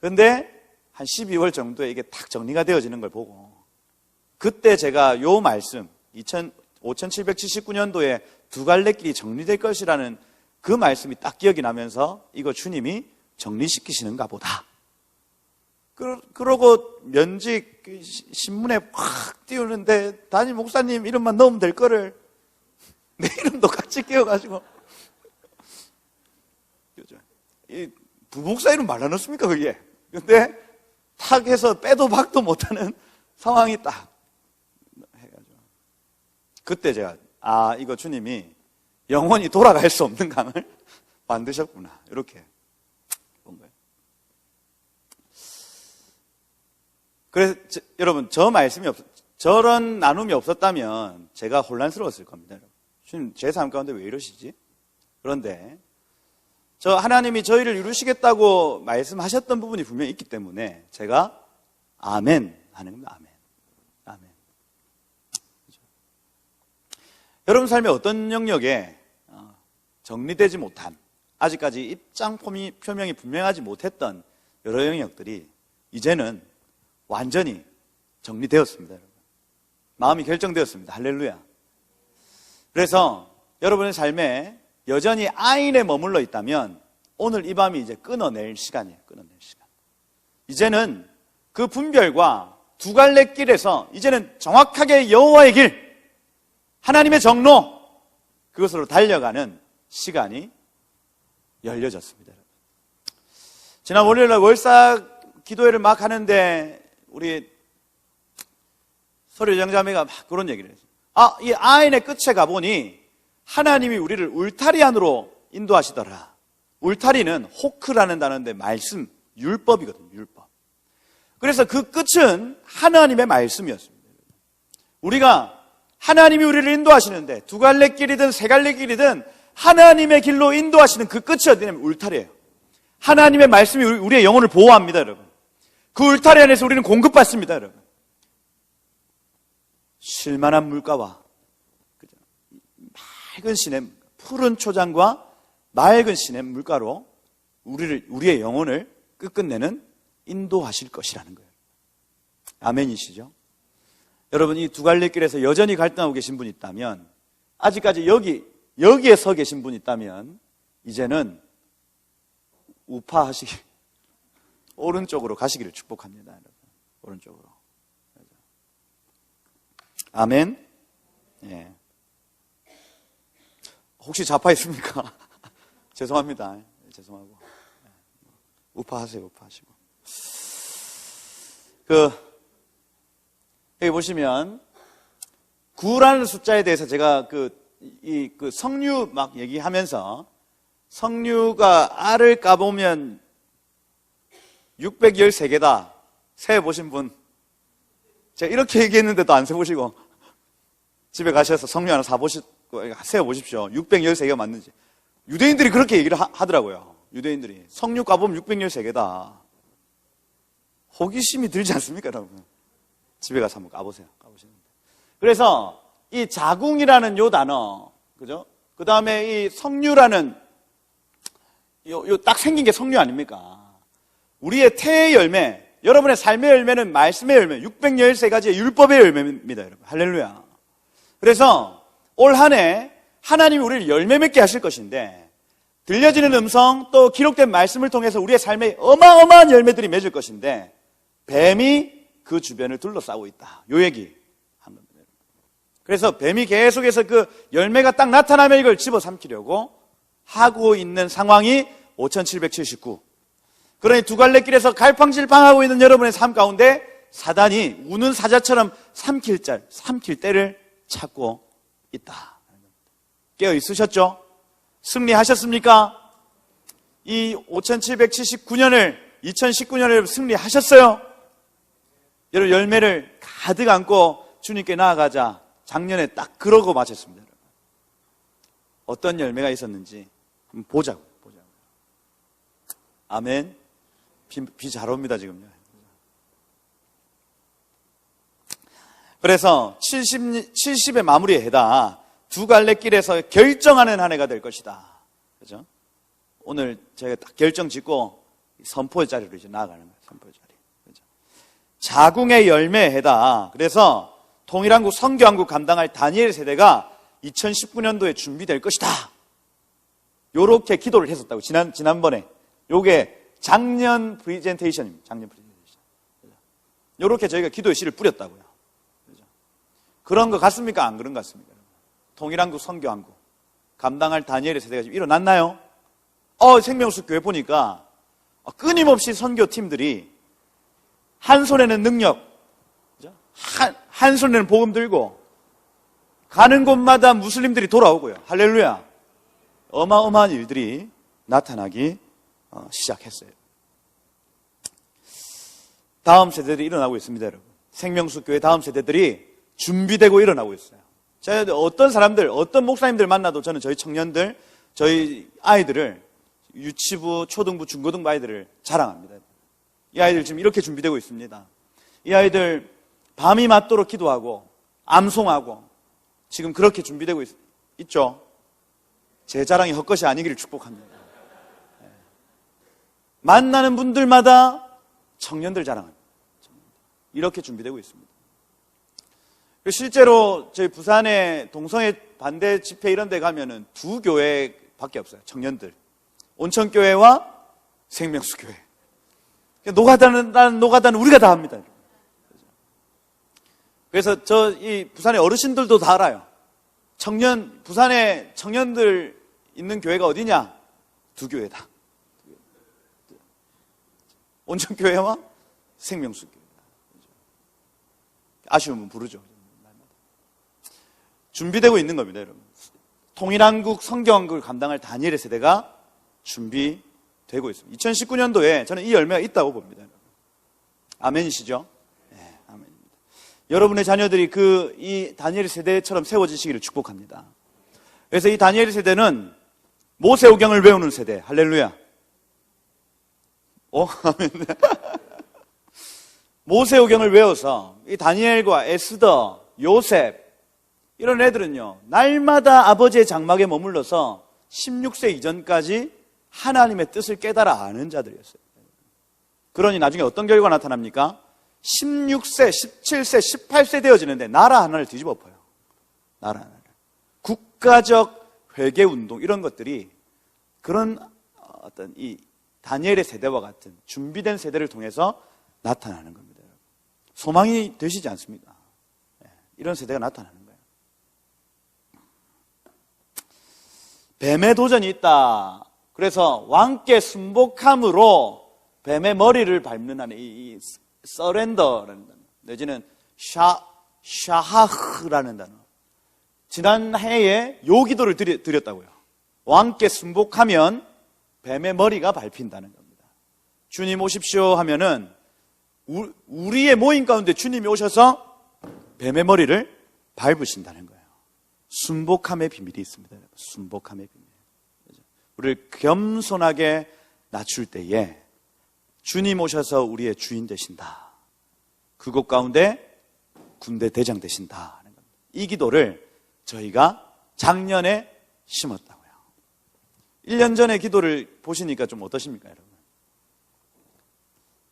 A: 그런데 한 12월 정도에 이게 딱 정리가 되어지는 걸 보고 그때 제가 요 말씀 5779년도에 두 갈래 길이 정리될 것이라는 그 말씀이 딱 기억이 나면서 이거 주님이 정리시키시는가 보다. 그러고 면직 신문에 확 띄우는데 담임 목사님 이름만 넣으면 될 거를 내 이름도 같이 끼워가지고 이 부목사 이름 말라 넣습니까 그게? 근데 탁 해서 빼도 박도 못하는 상황이 딱 해가지고 그때 제가 이거 주님이 영원히 돌아갈 수 없는 강을 만드셨구나 이렇게 본 거예요. 그래서 여러분 저 말씀이 저런 나눔이 없었다면 제가 혼란스러웠을 겁니다. 주님, 제 삶 가운데 왜 이러시지? 그런데 저 하나님이 저희를 이루시겠다고 말씀하셨던 부분이 분명히 있기 때문에 제가 아멘 하는 겁니다. 아멘. 아멘. 그렇죠? 여러분 삶의 어떤 영역에 정리되지 못한, 아직까지 입장 표명이 분명하지 못했던 여러 영역들이 이제는 완전히 정리되었습니다. 여러분. 마음이 결정되었습니다. 할렐루야. 그래서 여러분의 삶에 여전히 아인에 머물러 있다면 오늘 이 밤이 이제 끊어낼 시간이에요. 끊어낼 시간. 이제는 그 분별과 두 갈래 길에서 이제는 정확하게 여호와의 길, 하나님의 정로, 그것으로 달려가는 시간이 열려졌습니다. 지난 월요일날 월사 기도회를 막 하는데 우리 서류 영자매가 막 그런 얘기를 했어요. 이 아인의 끝에 가보니 하나님이 우리를 울타리 안으로 인도하시더라. 울타리는 호크라는 단어인데 말씀, 율법이거든요. 율법. 그래서 그 끝은 하나님의 말씀이었습니다. 우리가 하나님이 우리를 인도하시는데 두 갈래 길이든 세 갈래 길이든 하나님의 길로 인도하시는 그 끝이 어디냐면 울타리예요. 하나님의 말씀이 우리의 영혼을 보호합니다, 여러분. 그 울타리 안에서 우리는 공급받습니다, 여러분. 쉴만한 물가와 맑은 시냇, 푸른 초장과 맑은 시냇 물가로 우리의 영혼을 끝끝내는 인도하실 것이라는 거예요. 아멘이시죠? 여러분, 이 두 갈래 길에서 여전히 갈등하고 계신 분이 있다면, 아직까지 여기에 서 계신 분이 있다면 이제는 우파하시기, 오른쪽으로 가시기를 축복합니다, 여러분. 오른쪽으로. 아멘. 예. 혹시 좌파 있습니까? 죄송합니다. 죄송하고. 우파하세요, 우파하시고. 여기 보시면, 9라는 숫자에 대해서 제가 성류 막 얘기하면서, 성류가 알을 까보면 613개다. 세보신 분. 제가 이렇게 얘기했는데도 안 세보시고, 집에 가셔서 성류 하나 세어보십시오. 613개가 맞는지. 유대인들이 그렇게 얘기를 하더라고요. 유대인들이. 성류 까보면 613개다. 호기심이 들지 않습니까, 여러분? 집에 가서 한번 까보세요. 그래서 이 자궁이라는 요 단어, 그죠? 그 다음에 이 성류라는 요 딱 생긴 게 성류 아닙니까? 우리의 태의 열매, 여러분의 삶의 열매는 말씀의 열매, 613가지의 율법의 열매입니다, 여러분. 할렐루야. 그래서 올 한 해 하나님이 우리를 열매 맺게 하실 것인데, 들려지는 음성 또 기록된 말씀을 통해서 우리의 삶에 어마어마한 열매들이 맺을 것인데, 뱀이 그 주변을 둘러싸고 있다. 요 얘기 한 겁니다. 그래서 뱀이 계속해서 그 열매가 딱 나타나면 이걸 집어삼키려고 하고 있는 상황이 5779. 그러니 두 갈래 길에서 갈팡질팡하고 있는 여러분의 삶 가운데 사단이 우는 사자처럼 삼킬 때를 찾고 있다. 깨어 있으셨죠? 승리하셨습니까? 이 5779년을 2019년을 승리하셨어요? 여러분, 열매를 가득 안고 주님께 나아가자. 작년에 딱 그러고 마쳤습니다. 어떤 열매가 있었는지 한번 보자고. 아멘. 비 잘 옵니다, 지금요. 그래서 70의 마무리에 해다 두 갈래 길에서 결정하는 한 해가 될 것이다. 그죠? 오늘 제가 딱 결정 짓고 선포의 자리로 이제 나아가는 거예요. 선포의 자리. 그죠? 자궁의 열매의 해다. 그래서 통일한국 선교한국 감당할 다니엘 세대가 2019년도에 준비될 것이다. 요렇게 기도를 했었다고. 지난번에. 요게 작년 프리젠테이션입니다. 작년 프리젠테이션. 요렇게 저희가 기도의 씨를 뿌렸다고요. 그죠? 그런 거 같습니까? 안 그런 것 같습니까? 통일한국 선교한국 감당할 다니엘의 세대가 지금 일어났나요? 생명수 교회 보니까 끊임없이 선교팀들이 한 손에는 능력, 한 손에는 복음 들고 가는 곳마다 무슬림들이 돌아오고요. 할렐루야. 어마어마한 일들이 나타나기 시작했어요. 다음 세대들이 일어나고 있습니다, 여러분. 생명수 교회 다음 세대들이 준비되고 일어나고 있어요. 제가 어떤 사람들, 어떤 목사님들 만나도 저는 저희 청년들, 저희 아이들을 유치부, 초등부, 중고등부 아이들을 자랑합니다. 이 아이들 지금 이렇게 준비되고 있습니다. 이 아이들 밤이 맞도록 기도하고 암송하고 지금 그렇게 준비되고 있죠. 제 자랑이 헛것이 아니기를 축복합니다. 만나는 분들마다 청년들 자랑합니다. 이렇게 준비되고 있습니다. 실제로 저희 부산의 동성애 반대 집회 이런 데 가면은 두 교회밖에 없어요. 청년들. 온천교회와 생명수교회. 노가다는 우리가 다 합니다. 그래서 이 부산의 어르신들도 다 알아요. 부산에 청년들 있는 교회가 어디냐? 두 교회다. 온천교회와 생명수교회. 아쉬우면 부르죠. 준비되고 있는 겁니다, 여러분. 통일한국 성경학을 감당할 다니엘의 세대가 준비되고 있습니다. 2019년도에 저는 이 열매가 있다고 봅니다. 아멘이시죠? 네, 아멘입니다. 여러분의 자녀들이 이 다니엘 세대처럼 세워지시기를 축복합니다. 그래서 이 다니엘 세대는 모세오경을 외우는 세대. 할렐루야. 아멘. 모세오경을 외워서 이 다니엘과 에스더, 요셉 이런 애들은요, 날마다 아버지의 장막에 머물러서 16세 이전까지 하나님의 뜻을 깨달아 아는 자들이었어요. 그러니 나중에 어떤 결과가 나타납니까? 16세, 17세, 18세 되어지는데 나라 하나를 뒤집어 엎어요. 나라 하나를. 국가적 회개운동 이런 것들이 그런 어떤 이 다니엘의 세대와 같은 준비된 세대를 통해서 나타나는 겁니다. 소망이 되시지 않습니까? 이런 세대가 나타나는 거예요. 뱀의 도전이 있다. 그래서 왕께 순복함으로 뱀의 머리를 밟는 한에 이 서렌더라는 단어, 내지는 샤하흐라는 단어. 지난 해에 요 기도를 드렸다고요. 왕께 순복하면 뱀의 머리가 밟힌다는 겁니다. 주님 오십시오 하면은 우리의 모임 가운데 주님이 오셔서 뱀의 머리를 밟으신다는 거예요. 순복함의 비밀이 있습니다. 순복함의 비밀. 우리를 겸손하게 낮출 때에 주님 오셔서 우리의 주인 되신다. 그곳 가운데 군대 대장 되신다. 이 기도를 저희가 작년에 심었다고요. 1년 전에 기도를 보시니까 좀 어떠십니까,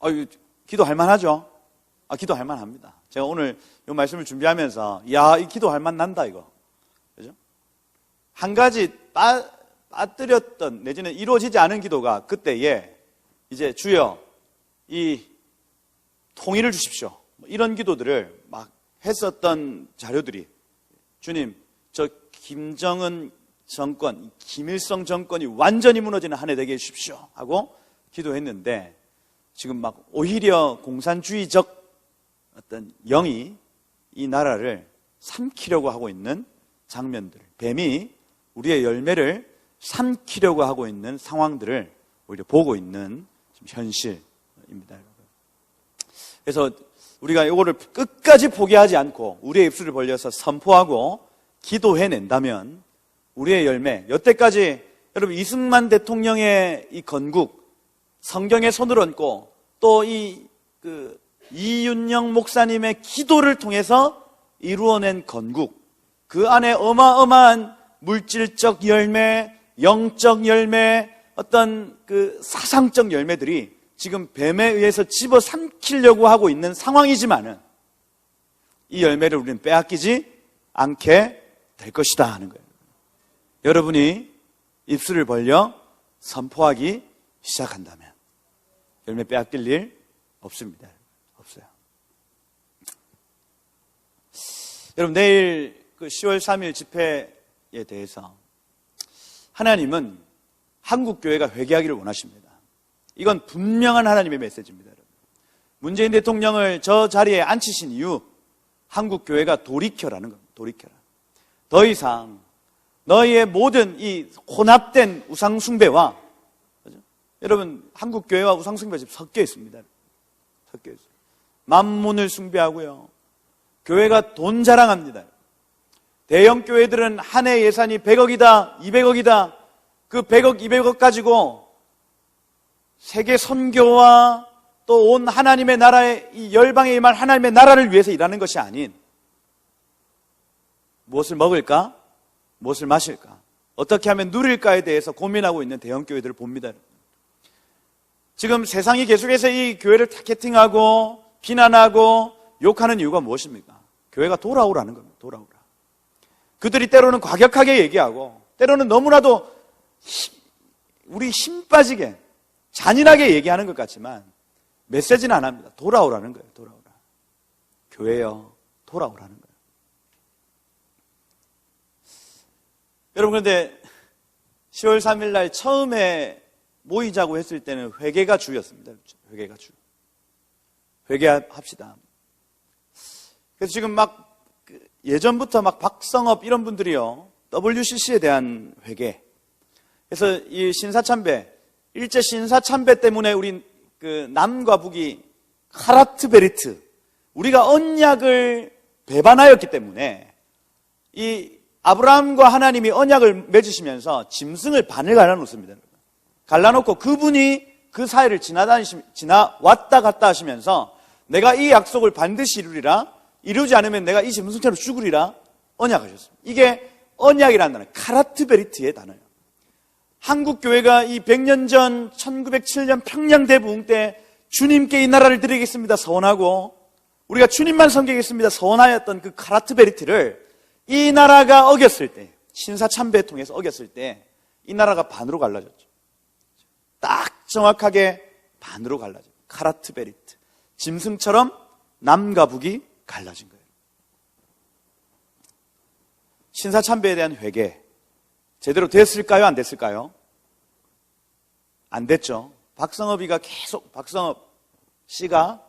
A: 여러분? 기도할 만하죠? 기도할 만합니다. 제가 오늘 이 말씀을 준비하면서 이 기도할 만난다 이거. 그죠? 한 가지 빠뜨렸던 내지는 이루어지지 않은 기도가 그때에 이제 주여 이 통일을 주십시오. 이런 기도들을 막 했었던 자료들이 주님 저 김정은 정권, 김일성 정권이 완전히 무너지는 한 해 되게 해주십시오 하고 기도했는데 지금 막 오히려 공산주의적 어떤 영이 이 나라를 삼키려고 하고 있는 장면들, 뱀이 우리의 열매를 삼키려고 하고 있는 상황들을 오히려 보고 있는 지금 현실입니다. 그래서 우리가 이거를 끝까지 포기하지 않고 우리의 입술을 벌려서 선포하고 기도해낸다면 우리의 열매, 여태까지 여러분 이승만 대통령의 이 건국, 성경에 손을 얹고 또 이윤영 목사님의 기도를 통해서 이루어낸 건국, 그 안에 어마어마한 물질적 열매, 영적 열매, 어떤 사상적 열매들이 지금 뱀에 의해서 집어삼키려고 하고 있는 상황이지만은 이 열매를 우리는 빼앗기지 않게 될 것이다 하는 거예요. 여러분이 입술을 벌려 선포하기 시작한다면 열매 빼앗길 일 없습니다. 없어요. 여러분 내일 10월 3일 집회에 대해서 하나님은 한국교회가 회개하기를 원하십니다. 이건 분명한 하나님의 메시지입니다. 여러분. 문재인 대통령을 저 자리에 앉히신 이유 한국교회가 돌이켜라는 겁니다. 돌이켜라. 더 이상 너희의 모든 이 혼합된 우상숭배와 여러분 한국교회와 우상숭배가 지금 섞여 있습니다. 섞여 있어요. 만문을 숭배하고요. 교회가 돈 자랑합니다. 대형 교회들은 한 해 예산이 100억이다, 200억이다. 그 100억, 200억 가지고 세계 선교와 또 온 하나님의 나라의 이 열방에 임할 하나님의 나라를 위해서 일하는 것이 아닌 무엇을 먹을까? 무엇을 마실까? 어떻게 하면 누릴까에 대해서 고민하고 있는 대형 교회들을 봅니다. 지금 세상이 계속해서 이 교회를 타겟팅하고 비난하고 욕하는 이유가 무엇입니까? 교회가 돌아오라는 겁니다. 돌아오라. 그들이 때로는 과격하게 얘기하고 때로는 너무나도 우리 힘 빠지게 잔인하게 얘기하는 것 같지만 메시지는 안 합니다. 돌아오라는 거예요. 돌아오라. 교회여 돌아오라는 거예요. 여러분, 그런데 10월 3일 날 처음에 모이자고 했을 때는 회개가 주였습니다. 회개가 주. 회개합시다. 그래서 지금 막 예전부터 막 박성업 이런 분들이요, WCC에 대한 회개. 그래서 이 신사참배, 일제 신사참배 때문에 우리 그 남과 북이 카라트 베리트, 우리가 언약을 배반하였기 때문에 이 아브라함과 하나님이 언약을 맺으시면서 짐승을 반을 갈라놓습니다. 갈라놓고 그분이 그 사이를 지나왔다 갔다 하시면서 내가 이 약속을 반드시 이루리라, 이루지 않으면 내가 이 짐승처럼 죽으리라 언약하셨습니다. 이게 언약이라는 단어, 카라트 베리트의 단어예요. 한국 교회가 이 100년 전 1907년 평양 대부흥 때 주님께 이 나라를 드리겠습니다 서원하고 우리가 주님만 섬기겠습니다 서원하였던 그 카라트 베리트를 이 나라가 어겼을 때, 신사참배에 통해서 어겼을 때 이 나라가 반으로 갈라졌죠. 딱 정확하게 반으로 갈라져요. 카라트 베리트. 짐승처럼 남과 북이 갈라진 거예요. 신사참배에 대한 회개 제대로 됐을까요? 안 됐을까요? 안 됐죠. 박성업 씨가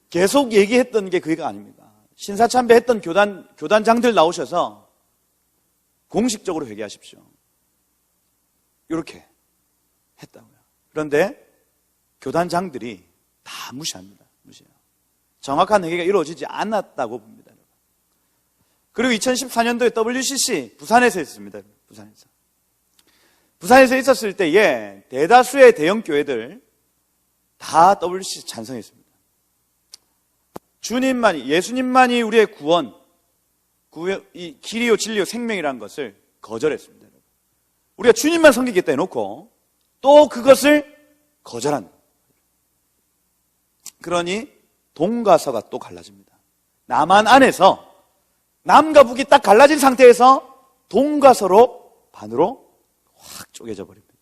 A: 계속 얘기했던 게 그게 아닙니다. 신사참배 했던 교단장들 나오셔서 공식적으로 회개하십시오. 이렇게 했다고요. 그런데 교단장들이 다 무시합니다. 무시해요. 정확한 회개가 이루어지지 않았다고 봅니다. 그리고 2014년도에 WCC 부산에서 했습니다. 부산에서 있었을 때에 대다수의 대형 교회들 다 WCC 찬성했습니다. 주님만이, 예수님만이 우리의 구원, 이 길이요 진리요 생명이라는 것을 거절했습니다. 우리가 주님만 섬기겠다 해놓고 또 그것을 거절한. 그러니 동과 서가 또 갈라집니다. 남한 안에서 남과 북이 딱 갈라진 상태에서 동과 서로 반으로 확 쪼개져 버립니다.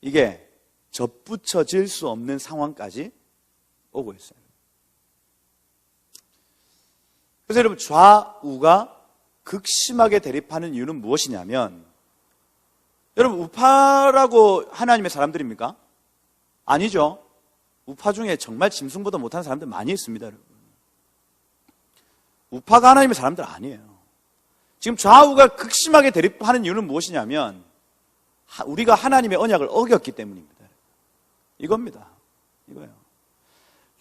A: 이게 접붙여질 수 없는 상황까지 오고 있어요. 그래서 여러분, 좌우가 극심하게 대립하는 이유는 무엇이냐면, 여러분, 우파라고 하나님의 사람들입니까? 아니죠. 우파 중에 정말 짐승보다 못한 사람들 많이 있습니다, 여러분. 우파가 하나님의 사람들 아니에요. 지금 좌우가 극심하게 대립하는 이유는 무엇이냐면 우리가 하나님의 언약을 어겼기 때문입니다. 이겁니다. 이거예요.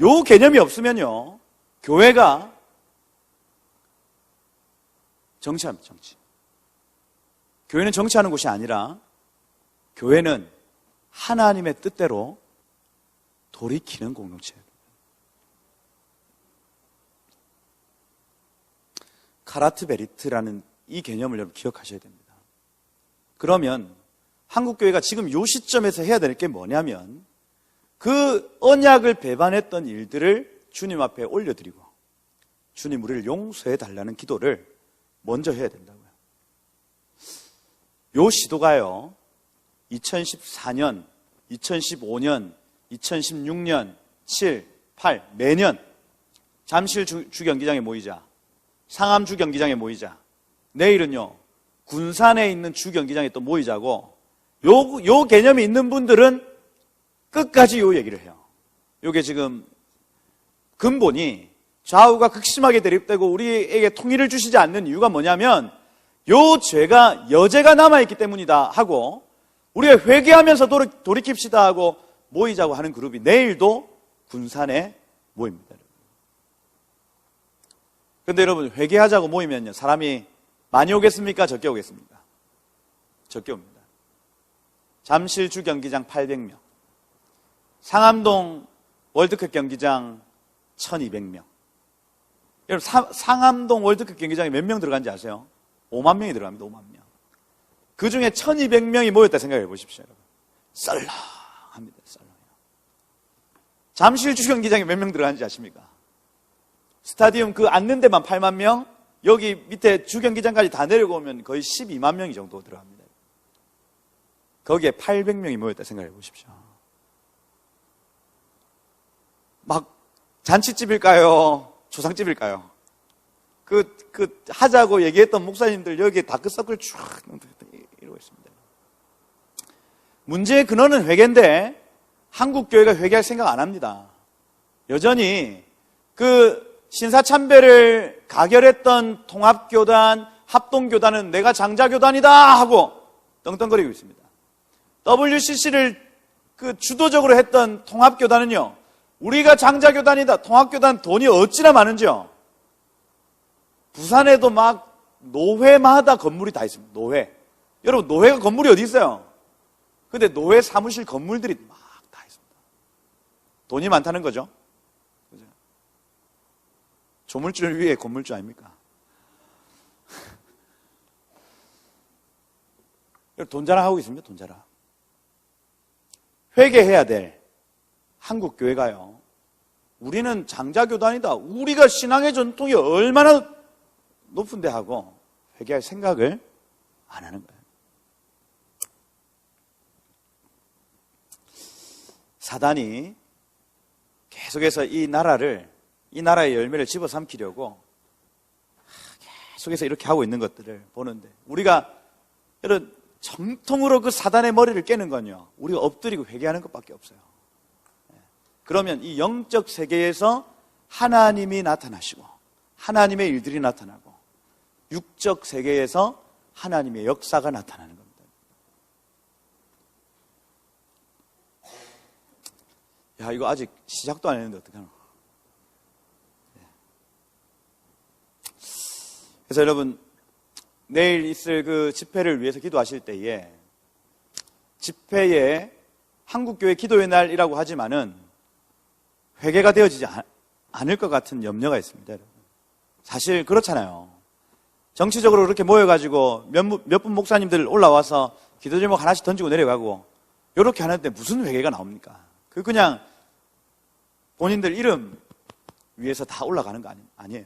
A: 요 개념이 없으면요, 교회가 정치합니다. 정치. 교회는 정치하는 곳이 아니라 교회는 하나님의 뜻대로 돌이키는 공동체예요. 카라트 베리트라는 이 개념을 여러분 기억하셔야 됩니다. 그러면 한국교회가 지금 요 시점에서 해야 될 게 뭐냐면 그 언약을 배반했던 일들을 주님 앞에 올려드리고 주님 우리를 용서해 달라는 기도를 먼저 해야 된다고요. 요 시도가요, 2014년, 2015년, 2016년, 7, 8 매년 잠실 주경기장에 모이자, 상암 주경기장에 모이자, 내일은요 군산에 있는 주경기장에 또 모이자고, 요 개념이 있는 분들은 끝까지 요 얘기를 해요. 요게 지금 근본이 좌우가 극심하게 대립되고 우리에게 통일을 주시지 않는 이유가 뭐냐면 요 죄가 여죄가 남아있기 때문이다 하고, 우리가 회개하면서 돌이킵시다 하고 모이자고 하는 그룹이 내일도 군산에 모입니다. 근데 여러분, 회개하자고 모이면요, 사람이 많이 오겠습니까? 적게 오겠습니까? 적게 옵니다. 잠실주 경기장 800명, 상암동 월드컵 경기장 1200명. 여러분, 상암동 월드컵 경기장에 몇 명 들어간지 아세요? 5만 명이 들어갑니다. 5만 명. 그 중에 1200명이 모였다 생각해 보십시오, 여러분. 썰렁합니다. 썰렁해요. 잠실주 경기장에 몇 명 들어가는지 아십니까? 스타디움 그 앉는 데만 8만 명, 여기 밑에 주경기장까지 다 내려오면 거의 12만 명이 정도 들어갑니다. 거기에 800명이 모였다 생각해 보십시오. 막 잔치집일까요? 조상집일까요? 하자고 얘기했던 목사님들 여기에 다크서클 쭉 이러고 있습니다. 문제의 근원은 회개인데 한국교회가 회개할 생각 안 합니다. 여전히 신사참배를 가결했던 통합교단, 합동교단은 내가 장자교단이다 하고 떵떵거리고 있습니다. WCC를 주도적으로 했던 통합교단은요, 우리가 장자교단이다, 통합교단 돈이 어찌나 많은지요. 부산에도 막 노회마다 건물이 다 있습니다. 노회. 여러분, 노회가 건물이 어디 있어요? 근데 노회 사무실 건물들이 막 다 있습니다. 돈이 많다는 거죠. 그죠? 조물줄 위에 건물주 아닙니까? 돈 자랑하고 있습니다. 돈 자랑. 회개해야 될 한국교회가요, 우리는 장자교단이다, 우리가 신앙의 전통이 얼마나 높은데 하고 회개할 생각을 안 하는 거예요. 사단이 계속해서 이 나라의 열매를 집어삼키려고 계속해서 이렇게 하고 있는 것들을 보는데, 우리가 여러분 정통으로 그 사단의 머리를 깨는 건요, 우리가 엎드리고 회개하는 것밖에 없어요. 그러면 이 영적 세계에서 하나님이 나타나시고 하나님의 일들이 나타나고, 육적 세계에서 하나님의 역사가 나타나는 겁니다. 야, 이거 아직 시작도 안 했는데 어떡하나. 그래서 여러분, 내일 있을 그 집회를 위해서 기도하실 때에, 집회에 한국교회 기도의 날이라고 하지만은 회개가 되어지지 않을 것 같은 염려가 있습니다. 여러분. 사실 그렇잖아요. 정치적으로 그렇게 모여가지고 몇 분 목사님들 올라와서 기도 제목 하나씩 던지고 내려가고 이렇게 하는데 무슨 회개가 나옵니까? 그냥 본인들 이름 위해서 다 올라가는 거 아니에요.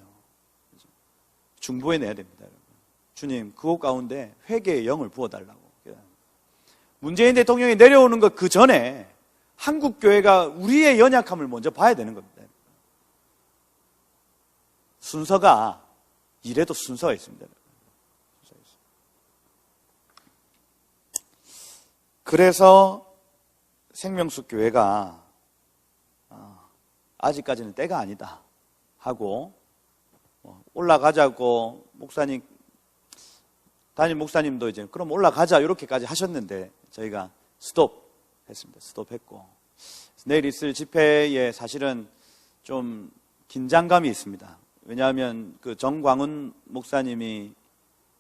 A: 중보해내야 됩니다. 여러분. 주님, 그곳 가운데 회개의 영을 부어달라고. 문재인 대통령이 내려오는 것 그 전에 한국교회가 우리의 연약함을 먼저 봐야 되는 겁니다. 순서가, 이래도 순서가 있습니다. 그래서 생명수 교회가 아직까지는 때가 아니다 하고 올라가자고 담임 목사님도 이제 그럼 올라가자 이렇게까지 하셨는데 저희가 스톱했습니다. 스톱했고, 내일 있을 집회에 사실은 좀 긴장감이 있습니다. 왜냐하면 그 정광훈 목사님이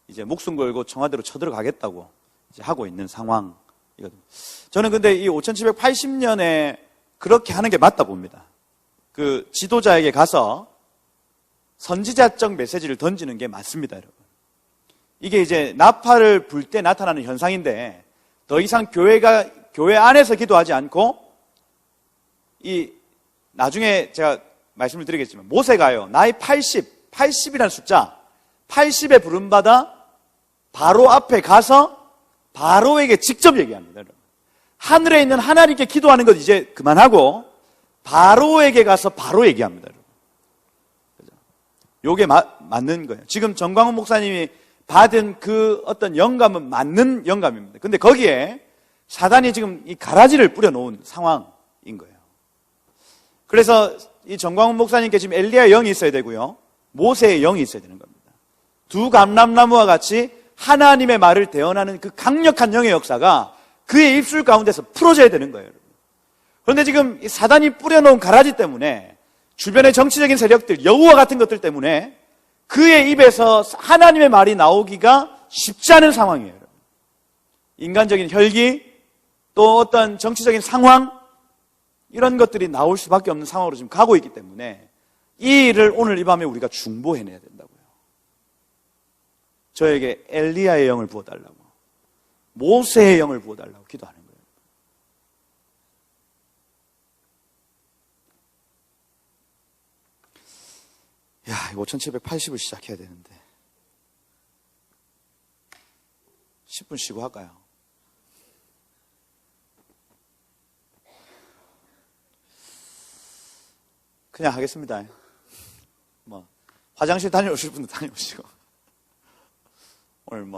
A: 이제 목숨 걸고 청와대로 쳐들어가겠다고 이제 하고 있는 상황이거든요. 저는 근데 이 5780년에 그렇게 하는 게 맞다 봅니다. 그 지도자에게 가서 선지자적 메시지를 던지는 게 맞습니다, 여러분. 이게 이제 나팔을 불 때 나타나는 현상인데, 더 이상 교회 안에서 기도하지 않고, 나중에 제가 말씀을 드리겠지만, 모세가요, 나이 80이라는 숫자, 80에 부름받아 바로 앞에 가서 바로에게 직접 얘기합니다, 여러분. 하늘에 있는 하나님께 기도하는 것 이제 그만하고, 바로에게 가서 바로 얘기합니다, 여러분. 요게 맞는 거예요. 지금 정광훈 목사님이 받은 그 어떤 영감은 맞는 영감입니다. 근데 거기에 사단이 지금 이 가라지를 뿌려놓은 상황인 거예요. 그래서 이 정광훈 목사님께 지금 엘리야의 영이 있어야 되고요, 모세의 영이 있어야 되는 겁니다. 두 감람나무와 같이 하나님의 말을 대언하는 그 강력한 영의 역사가 그의 입술 가운데서 풀어져야 되는 거예요. 그런데 지금 사단이 뿌려놓은 가라지 때문에, 주변의 정치적인 세력들, 여우와 같은 것들 때문에 그의 입에서 하나님의 말이 나오기가 쉽지 않은 상황이에요. 인간적인 혈기, 또 어떤 정치적인 상황, 이런 것들이 나올 수밖에 없는 상황으로 지금 가고 있기 때문에 이 일을 오늘 이 밤에 우리가 중보해내야 된다고요. 저에게 엘리야의 영을 부어달라고, 모세의 영을 부어달라고 기도하는 거예요. 야, 이거 5780을 시작해야 되는데 10분 쉬고 할까요? 그냥 하겠습니다. 뭐 화장실 다녀오실 분도 다녀오시고. 오늘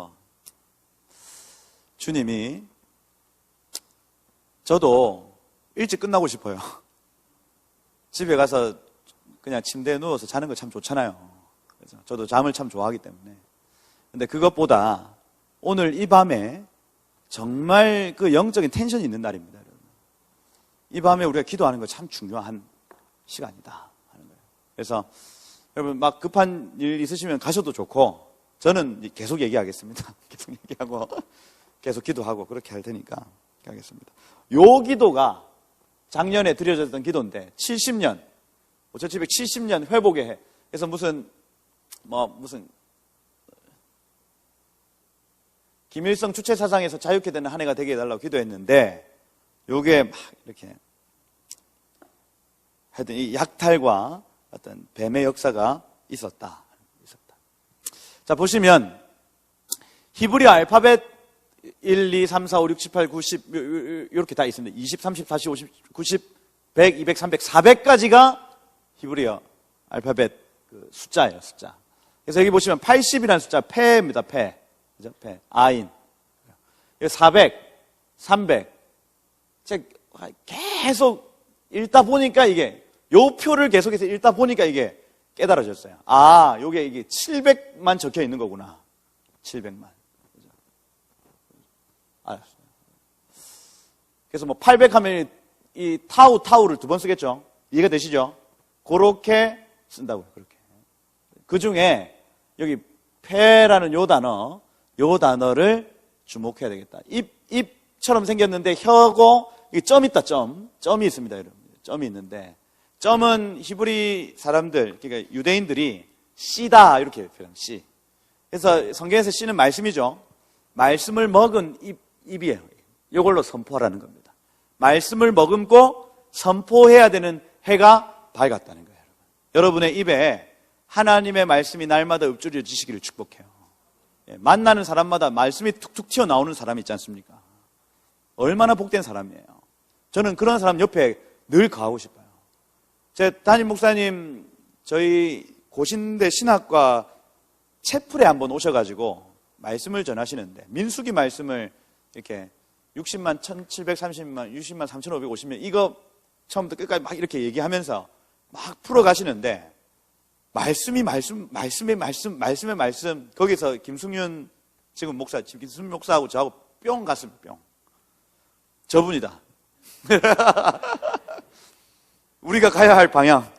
A: 주님이, 저도 일찍 끝나고 싶어요. 집에 가서 그냥 침대에 누워서 자는 거 참 좋잖아요. 그래서 저도 잠을 참 좋아하기 때문에. 근데 그것보다 오늘 이 밤에 정말 그 영적인 텐션이 있는 날입니다, 여러분. 이 밤에 우리가 기도하는 거 참 중요한 시간이다 하는 거예요. 그래서 여러분 막 급한 일 있으시면 가셔도 좋고, 저는 계속 얘기하겠습니다. 계속 얘기하고 계속 기도하고 그렇게 할 테니까 하겠습니다. 요 기도가 작년에 드려졌던 기도인데 70년 5770년 회복의 해. 그래서 무슨 김일성 주체 사상에서 자유케 되는 한 해가 되게 해달라고 기도했는데, 요게 막 이렇게 하여튼 이 약탈과 어떤 뱀의 역사가 있었다. 자, 보시면 히브리 알파벳 1, 2, 3, 4, 5, 6, 7, 8, 9, 10 이렇게 다 있습니다. 20, 30, 40, 50, 90, 100, 200, 300, 400까지가 히브리어 알파벳 그 숫자예요, 숫자. 그래서 여기 보시면 80이라는 숫자, 패입니다, 패. 그죠? 패. 아인. 400, 300. 계속 읽다 보니까 요 표를 계속해서 읽다 보니까 이게 깨달아졌어요. 아, 이게 700만 적혀 있는 거구나. 700만. 그죠? 알았어요. 그래서 800 하면 이 타우를 2번 쓰겠죠? 이해가 되시죠? 그렇게 쓴다고요, 그렇게. 그 중에 여기 패라는 요 단어를 주목해야 되겠다. 입처럼 생겼는데 혀고, 이게 점 있다, 점이 있습니다, 여러분. 점이 있는데, 점은 히브리 사람들, 그러니까 유대인들이 씨다 이렇게 표현, 씨. 그래서 성경에서 씨는 말씀이죠. 말씀을 먹은 입이에요. 이걸로 선포하라는 겁니다. 말씀을 머금고 선포해야 되는 해가 밝았다는 거예요. 여러분의 입에 하나님의 말씀이 날마다 읊조려지시기를 축복해요. 만나는 사람마다 말씀이 툭툭 튀어나오는 사람이 있지 않습니까? 얼마나 복된 사람이에요. 저는 그런 사람 옆에 늘 가고 싶어요. 제 담임 목사님, 저희 고신대 신학과 채플에 한번 오셔가지고 말씀을 전하시는데, 민수기 말씀을 이렇게 60만, 1730만, 60만, 3550명, 이거 처음부터 끝까지 막 이렇게 얘기하면서 막 풀어가시는데, 말씀의 말씀, 거기서 김승윤 지금 김승윤 목사하고 저하고 뿅 갔습니다, 뿅. 저분이다. 우리가 가야 할 방향.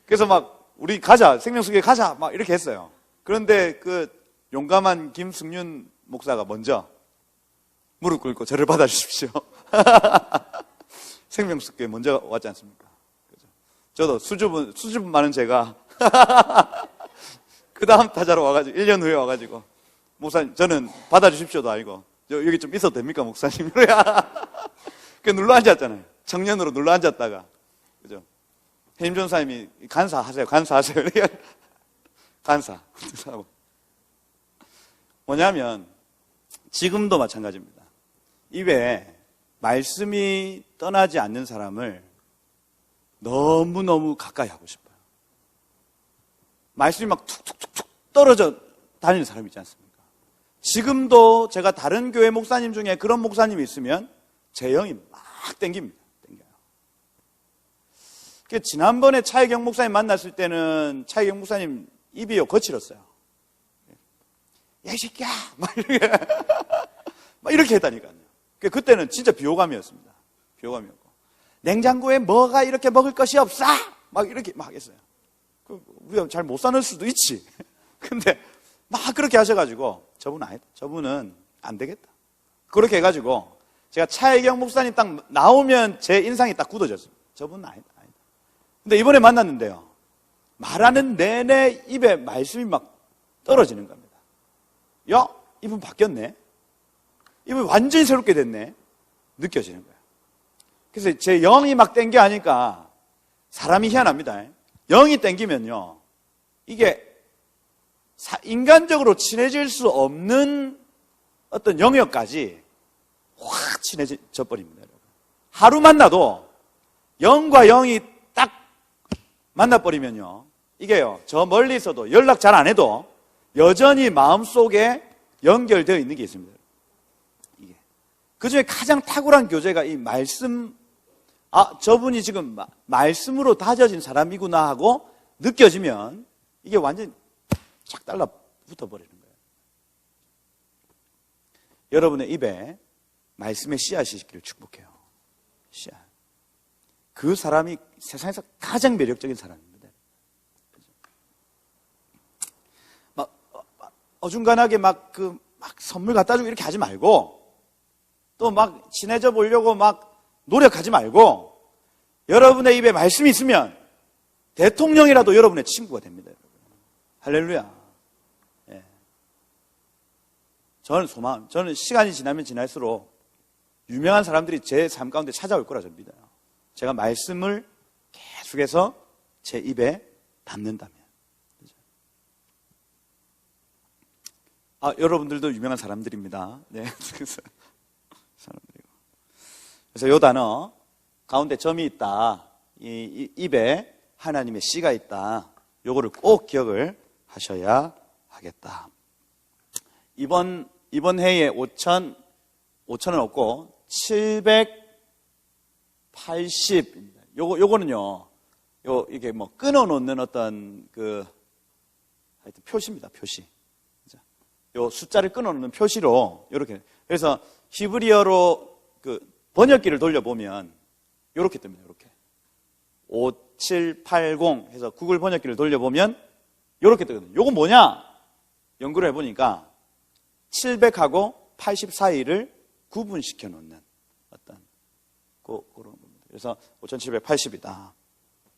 A: 그래서 막, 우리 가자, 생명수계 가자, 막 이렇게 했어요. 그런데 그 용감한 김승윤 목사가 먼저 무릎 꿇고 저를 받아주십시오. 생명수계 먼저 왔지 않습니까? 그죠? 저도 수줍은 많은 제가, 그 다음 타자로 와가지고, 1년 후에 와가지고, 목사님, 저는 받아주십시오도 아니고, 여기 좀 있어도 됩니까, 목사님? 그 눌러 앉았잖아요. 청년으로 눌러 앉았다가, 그죠? 해임 전사님이 간사하세요. 간사하고. 뭐냐면, 지금도 마찬가지입니다. 입에 말씀이 떠나지 않는 사람을 너무너무 가까이 하고 싶어요. 말씀이 막 툭툭툭툭 떨어져 다니는 사람이 있지 않습니까? 지금도 제가 다른 교회 목사님 중에 그런 목사님이 있으면 제 영이 막 땡깁니다. 지난번에 차혜경 목사님 만났을 때는 차혜경 목사님 입이 거칠었어요. 야, 이 새끼야! 막 이렇게 했다니까요. 그때는 진짜 비호감이었습니다. 비호감이었고. 냉장고에 뭐가 이렇게 먹을 것이 없어! 막 이렇게 막 했어요. 우리가 잘 못 사는 수도 있지. 근데 막 그렇게 하셔가지고 저분은 아니다. 저분은 안 되겠다. 그렇게 해가지고 제가 차혜경 목사님 딱 나오면 제 인상이 딱 굳어졌어요. 저분은 아니다. 근데 이번에 만났는데요. 말하는 내내 입에 말씀이 막 떨어지는 겁니다. 야, 이분 바뀌었네. 이분 완전히 새롭게 됐네. 느껴지는 거예요. 그래서 제 영이 막 땡겨 하니까 사람이 희한합니다. 영이 땡기면요. 이게 인간적으로 친해질 수 없는 어떤 영역까지 확 친해져 버립니다. 여러분. 하루 만나도 영과 영이 딱 만나버리면요. 이게요. 저 멀리서도 연락 잘 안 해도 여전히 마음속에 연결되어 있는 게 있습니다. 이게. 그 중에 가장 탁월한 교제가 이 말씀, 저분이 지금 말씀으로 다져진 사람이구나 하고 느껴지면 이게 완전히 착 달라붙어 버리는 거예요. 여러분의 입에 말씀의 씨앗이 있기를 축복해요. 씨앗. 그 사람이 세상에서 가장 매력적인 사람입니다. 막 어중간하게 막 선물 갖다 주고 이렇게 하지 말고 또 막 친해져 보려고 막 노력하지 말고 여러분의 입에 말씀이 있으면 대통령이라도 여러분의 친구가 됩니다. 할렐루야. 예. 저는 시간이 지나면 지날수록 유명한 사람들이 제 삶 가운데 찾아올 거라 저는 믿어요. 제가 말씀을 계속해서 제 입에 담는다면. 여러분들도 유명한 사람들입니다. 네. 그래서 요 단어 가운데 점이 있다. 이 입에 하나님의 씨가 있다. 요거를 꼭 기억을 하셔야 하겠다. 이번 해에 5천은 없고 780입니다. 요거는요. 이게 뭐 끊어놓는 어떤 하여튼 표시입니다. 표시. 요 숫자를 끊어놓는 표시로 요렇게. 그래서 히브리어로 번역기를 돌려보면 요렇게 뜹니다. 요렇게. 5780 해서 구글 번역기를 돌려보면 요렇게 뜨거든요. 요건 뭐냐? 연구를 해보니까 700하고 80 사이를 구분시켜 놓는 어떤 그런 겁니다. 그래서 5780이다.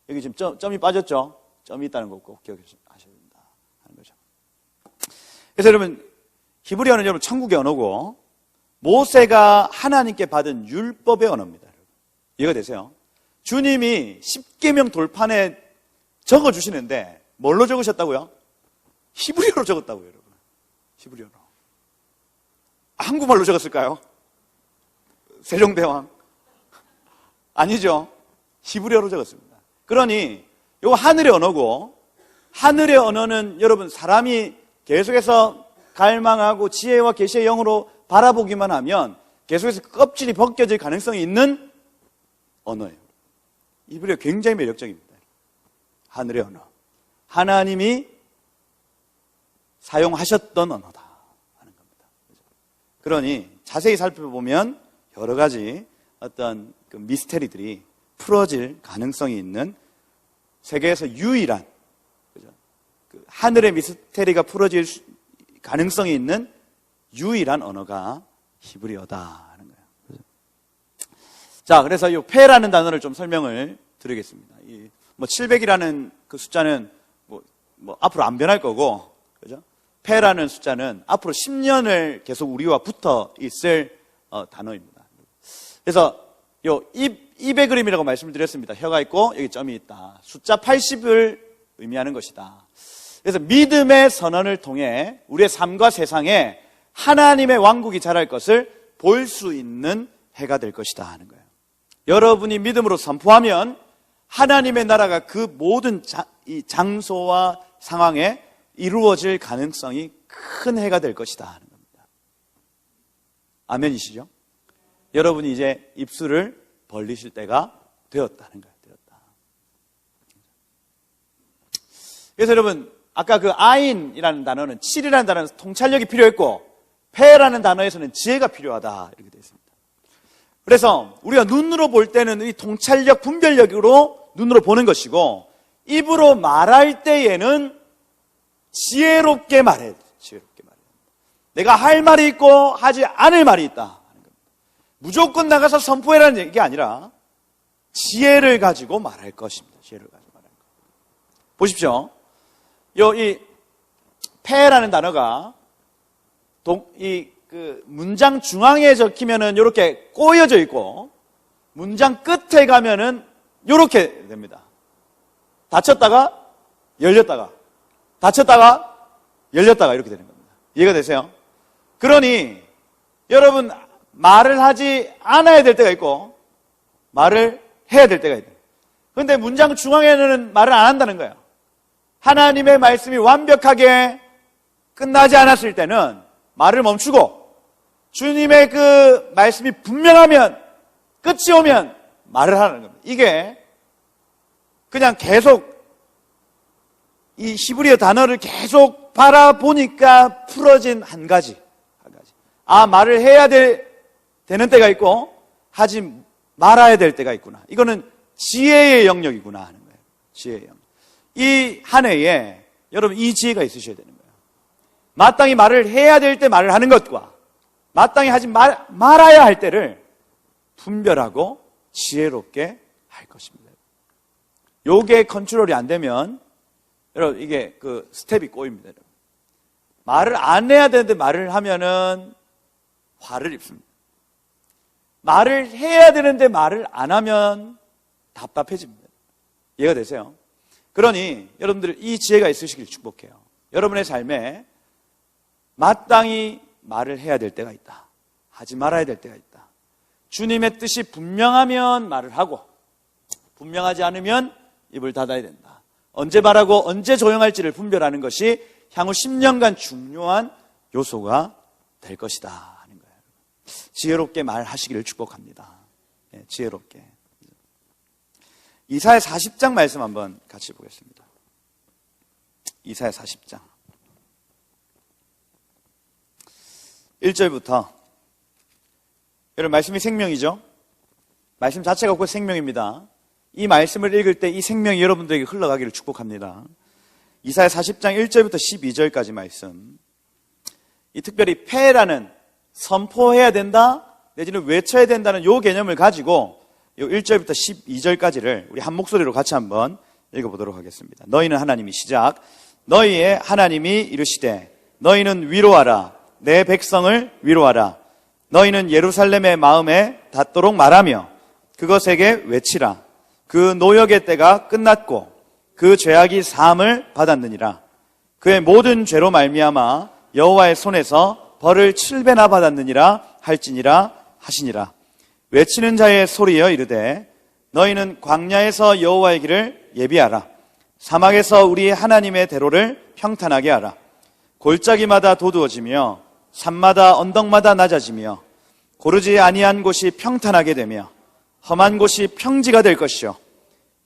A: 여기 지금 점이 빠졌죠? 점이 있다는 거 꼭 기억하셔야 된다 하는 거죠. 그래서 여러분 히브리어는 여러분 천국의 언어고 모세가 하나님께 받은 율법의 언어입니다. 이해가 되세요? 주님이 십계명 돌판에 적어주시는데 뭘로 적으셨다고요? 히브리어로 적었다고요, 여러분. 히브리어로. 한국말로 적었을까요? 세종대왕? 아니죠. 히브리어로 적었습니다. 그러니 이거 하늘의 언어고 하늘의 언어는 여러분 사람이 계속해서 갈망하고 지혜와 계시의 영으로 바라보기만 하면 계속해서 껍질이 벗겨질 가능성이 있는 언어예요. 히브리어 굉장히 매력적입니다. 하늘의 언어. 하나님이 사용하셨던 언어다 하는 겁니다. 그러니 자세히 살펴보면 여러 가지 어떤 미스테리들이 풀어질 가능성이 있는 세계에서 유일한 하늘의 미스테리가 풀어질 가능성이 있는 유일한 언어가 히브리어다 하는 거예요. 자, 그래서 이 페라는 단어를 좀 설명을 드리겠습니다. 700이라는 그 숫자는 뭐 앞으로 안 변할 거고, 그죠? 페라는 숫자는 앞으로 10년을 계속 우리와 붙어 있을 단어입니다. 그래서 입의 그림이라고 말씀을 드렸습니다. 혀가 있고 여기 점이 있다. 숫자 80을 의미하는 것이다. 그래서 믿음의 선언을 통해 우리의 삶과 세상에 하나님의 왕국이 자랄 것을 볼 수 있는 해가 될 것이다 하는 거예요. 여러분이 믿음으로 선포하면 하나님의 나라가 그 모든 이 장소와 상황에 이루어질 가능성이 큰 해가 될 것이다 하는 겁니다. 아멘이시죠? 여러분이 이제 입술을 벌리실 때가 되었다는 거예요. 되었다. 그래서 여러분 아까 그 아인이라는 단어는 7이라는 단어는 통찰력이 필요했고 페라는 단어에서는 지혜가 필요하다 이렇게 되어 있습니다. 그래서 우리가 눈으로 볼 때는 이 통찰력, 분별력으로 눈으로 보는 것이고 입으로 말할 때에는 지혜롭게 말해야 돼. 지혜롭게 말해야 돼. 내가 할 말이 있고 하지 않을 말이 있다. 무조건 나가서 선포해라는 얘기가 아니라 지혜를 가지고 말할 것입니다. 지혜를 가지고 말할 것. 보십시오. 이 패라는 단어가 문장 중앙에 적히면은 이렇게 꼬여져 있고 문장 끝에 가면은 이렇게 됩니다. 닫혔다가 열렸다가 닫혔다가 열렸다가 이렇게 되는 겁니다. 이해가 되세요? 그러니 여러분 말을 하지 않아야 될 때가 있고 말을 해야 될 때가 있다. 그런데 문장 중앙에는 말을 안 한다는 거예요. 하나님의 말씀이 완벽하게 끝나지 않았을 때는 말을 멈추고 주님의 그 말씀이 분명하면 끝이 오면 말을 하는 겁니다. 이게 그냥 계속 이 히브리어 단어를 계속 바라보니까 풀어진 한 가지. 말을 해야 되는 때가 있고 하지 말아야 될 때가 있구나. 이거는 지혜의 영역이구나 하는 거예요. 지혜의 영역. 이 한 해에 여러분 이 지혜가 있으셔야 되는 거예요. 마땅히 말을 해야 될 때 말을 하는 것과 마땅히 하지 말아야 할 때를 분별하고 지혜롭게 할 것입니다. 요게 컨트롤이 안 되면 여러분 이게 그 스텝이 꼬입니다. 여러분. 말을 안 해야 되는데 말을 하면은 화를 입습니다. 말을 해야 되는데 말을 안 하면 답답해집니다. 이해가 되세요? 그러니 여러분들 이 지혜가 있으시길 축복해요. 여러분의 삶에 마땅히 말을 해야 될 때가 있다. 하지 말아야 될 때가 있다. 주님의 뜻이 분명하면 말을 하고 분명하지 않으면 입을 닫아야 된다. 언제 말하고 언제 조용할지를 분별하는 것이 향후 10년간 중요한 요소가 될 것이다 하는 거예요. 지혜롭게 말하시기를 축복합니다. 네, 지혜롭게. 이사야 40장 말씀 한번 같이 보겠습니다. 이사야 40장 1절부터 여러분 말씀이 생명이죠. 말씀 자체가 곧 생명입니다. 이 말씀을 읽을 때 이 생명이 여러분들에게 흘러가기를 축복합니다. 이사야 40장 1절부터 12절까지 말씀. 이 특별히 패라는 선포해야 된다 내지는 외쳐야 된다는 요 개념을 가지고 요 1절부터 12절까지를 우리 한 목소리로 같이 한번 읽어보도록 하겠습니다. 너희는 하나님이 시작. 너희의 하나님이 이르시되 너희는 위로하라. 내 백성을 위로하라. 너희는 예루살렘의 마음에 닿도록 말하며 그것에게 외치라. 그 노역의 때가 끝났고 그 죄악이 사함을 받았느니라. 그의 모든 죄로 말미암아 여호와의 손에서 벌을 7배나 받았느니라 할지니라 하시니라. 외치는 자의 소리여 이르되 너희는 광야에서 여호와의 길을 예비하라. 사막에서 우리 하나님의 대로를 평탄하게 하라. 골짜기마다 도두어지며 산마다 언덕마다 낮아지며 고르지 아니한 곳이 평탄하게 되며 험한 곳이 평지가 될 것이요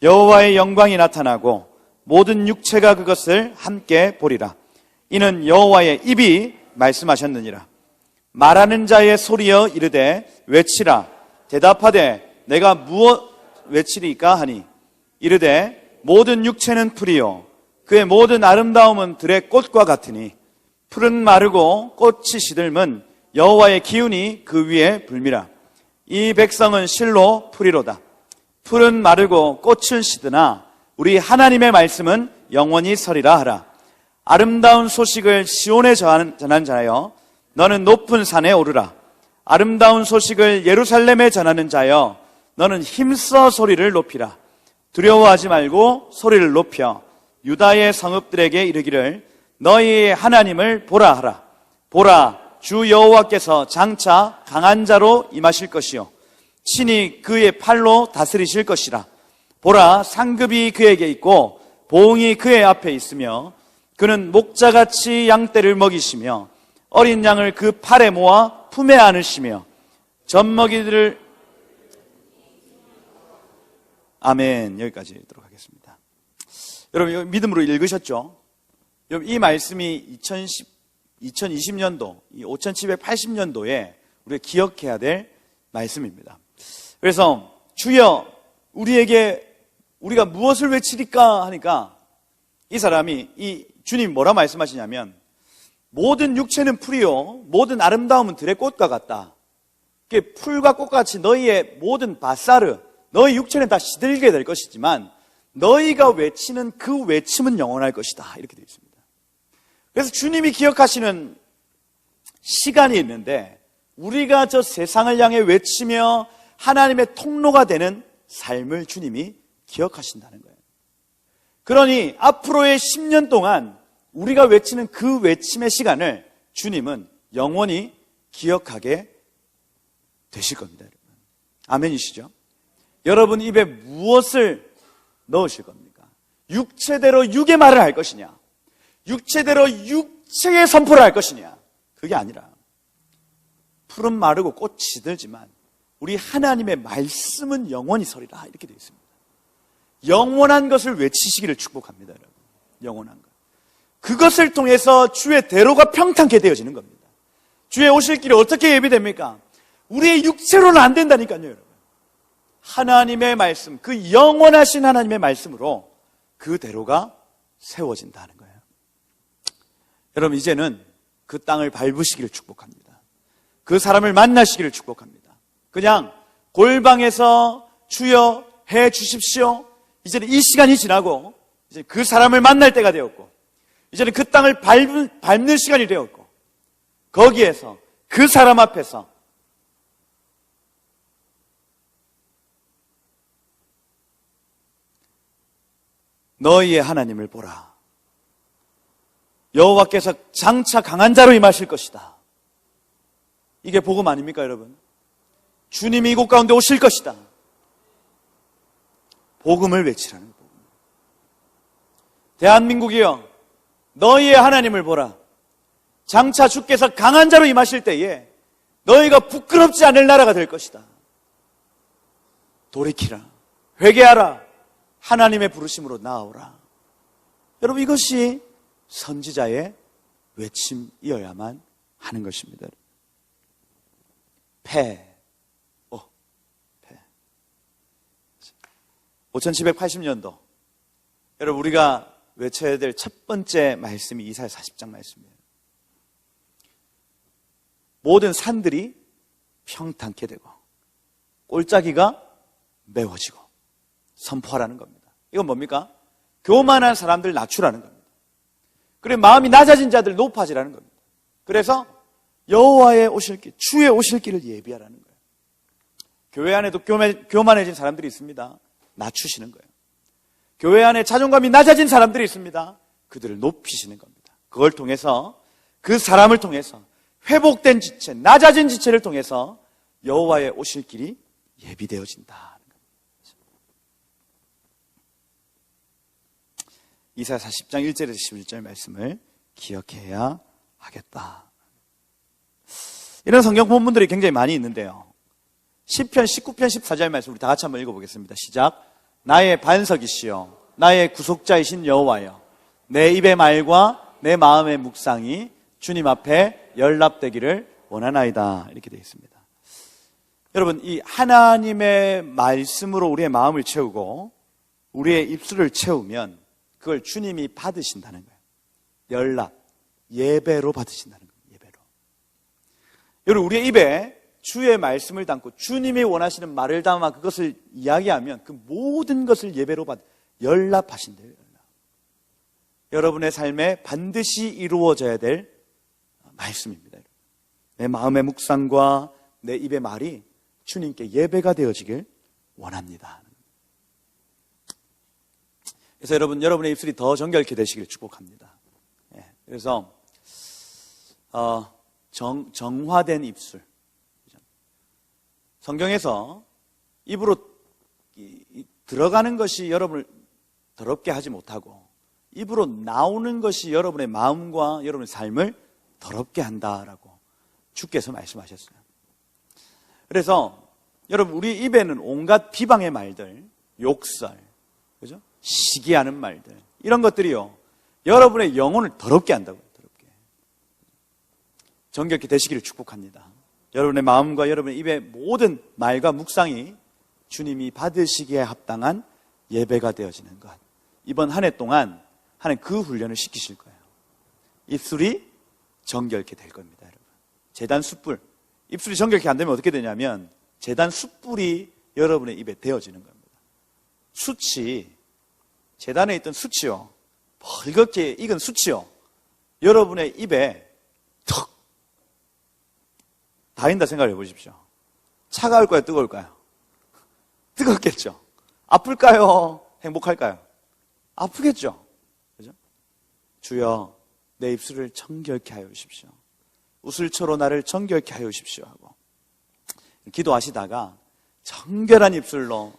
A: 여호와의 영광이 나타나고 모든 육체가 그것을 함께 보리라. 이는 여호와의 입이 말씀하셨느니라. 말하는 자의 소리여 이르되 외치라. 대답하되 내가 무엇 외치리까 하니 이르되 모든 육체는 풀이요 그의 모든 아름다움은 들의 꽃과 같으니 풀은 마르고 꽃이 시들면 여호와의 기운이 그 위에 불미라. 이 백성은 실로 풀이로다. 풀은 마르고 꽃은 시드나 우리 하나님의 말씀은 영원히 서리라 하라. 아름다운 소식을 시온에 전한 자여 너는 높은 산에 오르라. 아름다운 소식을 예루살렘에 전하는 자여 너는 힘써 소리를 높이라. 두려워하지 말고 소리를 높여 유다의 성읍들에게 이르기를 너희의 하나님을 보라 하라. 보라 주 여호와께서 장차 강한 자로 임하실 것이요 친히 그의 팔로 다스리실 것이라. 보라 상급이 그에게 있고 보응이 그의 앞에 있으며 그는 목자같이 양떼를 먹이시며 어린 양을 그 팔에 모아 품에 안으시며 젖먹이들을 아멘. 여기까지 읽도록 하겠습니다. 여러분 믿음으로 읽으셨죠? 여러분 이 말씀이 2020년도 5780년도에 우리가 기억해야 될 말씀입니다. 그래서 주여 우리에게 우리가 무엇을 외치리까 하니까 이 사람이, 이 주님이 뭐라 말씀하시냐면, 모든 육체는 풀이요 모든 아름다움은 들의 꽃과 같다. 풀과 꽃같이 너희의 모든 바사르, 너희 육체는 다 시들게 될 것이지만 너희가 외치는 그 외침은 영원할 것이다. 이렇게 되어 있습니다. 그래서 주님이 기억하시는 시간이 있는데, 우리가 저 세상을 향해 외치며 하나님의 통로가 되는 삶을 주님이 기억하신다는 거예요. 그러니 앞으로의 10년 동안 우리가 외치는 그 외침의 시간을 주님은 영원히 기억하게 되실 겁니다. 여러분. 아멘이시죠? 여러분 입에 무엇을 넣으실 겁니까? 육체대로 육의 말을 할 것이냐, 육체대로 육체의 선포를 할 것이냐. 그게 아니라 풀은 마르고 꽃이 시들지만 우리 하나님의 말씀은 영원히 서리라. 이렇게 되어 있습니다. 영원한 것을 외치시기를 축복합니다. 여러분. 영원한 것. 그것을 통해서 주의 대로가 평탄케 되어지는 겁니다. 주의 오실 길이 어떻게 예비됩니까? 우리의 육체로는 안 된다니까요. 여러분. 하나님의 말씀, 그 영원하신 하나님의 말씀으로 그 대로가 세워진다는 거예요. 여러분, 이제는 그 땅을 밟으시기를 축복합니다. 그 사람을 만나시기를 축복합니다. 그냥 골방에서 주여 해 주십시오. 이제는 이 시간이 지나고 이제 그 사람을 만날 때가 되었고, 이제는 그 땅을 밟는 시간이 되었고, 거기에서 그 사람 앞에서 너희의 하나님을 보라. 여호와께서 장차 강한 자로 임하실 것이다. 이게 복음 아닙니까, 여러분? 주님이 이곳 가운데 오실 것이다. 복음을 외치라는 복음. 대한민국이여, 너희의 하나님을 보라. 장차 주께서 강한 자로 임하실 때에 너희가 부끄럽지 않을 나라가 될 것이다. 돌이키라. 회개하라. 하나님의 부르심으로 나아오라. 여러분, 이것이 선지자의 외침이어야만 하는 것입니다. 패. 5780년도. 여러분, 우리가 외쳐야 될 첫 번째 말씀이 이사야 40장 말씀이에요. 모든 산들이 평탄케 되고 골짜기가 메워지고 선포하라는 겁니다. 이건 뭡니까? 교만한 사람들 낮추라는 겁니다. 그리고 마음이 낮아진 자들 높아지라는 겁니다. 그래서 여호와의 오실 길, 주의 오실 길을 예비하라는 거예요. 교회 안에도 교만해진 사람들이 있습니다. 낮추시는 거예요. 교회 안에 자존감이 낮아진 사람들이 있습니다. 그들을 높이시는 겁니다. 그걸 통해서, 그 사람을 통해서 회복된 지체, 낮아진 지체를 통해서 여호와의 오실 길이 예비되어진다. 이사야 40장 1절에서 11절 말씀을 기억해야 하겠다. 이런 성경 본문들이 굉장히 많이 있는데요. 시편 19편 14절 말씀 우리 다 같이 한번 읽어보겠습니다. 시작. 나의 반석이시여 나의 구속자이신 여호와여, 내 입의 말과 내 마음의 묵상이 주님 앞에 연락되기를 원하나이다. 이렇게 되어 있습니다. 여러분, 이 하나님의 말씀으로 우리의 마음을 채우고 우리의 입술을 채우면 그걸 주님이 받으신다는 거예요. 연락, 예배로 받으신다는 거예요. 예배로. 여러분, 우리의 입에 주의 말씀을 담고 주님이 원하시는 말을 담아 그것을 이야기하면 그 모든 것을 예배로 연락하신대요. 연락. 여러분의 삶에 반드시 이루어져야 될 말씀입니다. 내 마음의 묵상과 내 입의 말이 주님께 예배가 되어지길 원합니다. 그래서 여러분의 입술이 더 정결케 되시길 축복합니다. 그래서 정화된 입술. 성경에서 입으로 들어가는 것이 여러분을 더럽게 하지 못하고 입으로 나오는 것이 여러분의 마음과 여러분의 삶을 더럽게 한다라고 주께서 말씀하셨어요. 그래서 여러분, 우리 입에는 온갖 비방의 말들, 욕설, 그죠? 시기하는 말들, 이런 것들이요, 여러분의 영혼을 더럽게 한다고요. 더럽게. 정결케 되시기를 축복합니다. 여러분의 마음과 여러분의 입의 모든 말과 묵상이 주님이 받으시기에 합당한 예배가 되어지는 것. 이번 한 해 동안 하나님 그 훈련을 시키실 거예요. 입술이 정결케 될 겁니다, 여러분. 제단 숯불. 입술이 정결케 안 되면 어떻게 되냐면 제단 숯불이 여러분의 입에 되어지는 겁니다. 숯이, 제단에 있던 숯이요, 벌겋게 익은 숯이요, 여러분의 입에 턱 닿인다 생각해 보십시오. 차가울까요? 뜨거울까요? 뜨겁겠죠. 아플까요? 행복할까요? 아프겠죠. 그죠? 주여, 내 입술을 정결케 하여 주십시오. 웃을초로 나를 정결케 하여 주십시오 하고 기도하시다가 정결한 입술로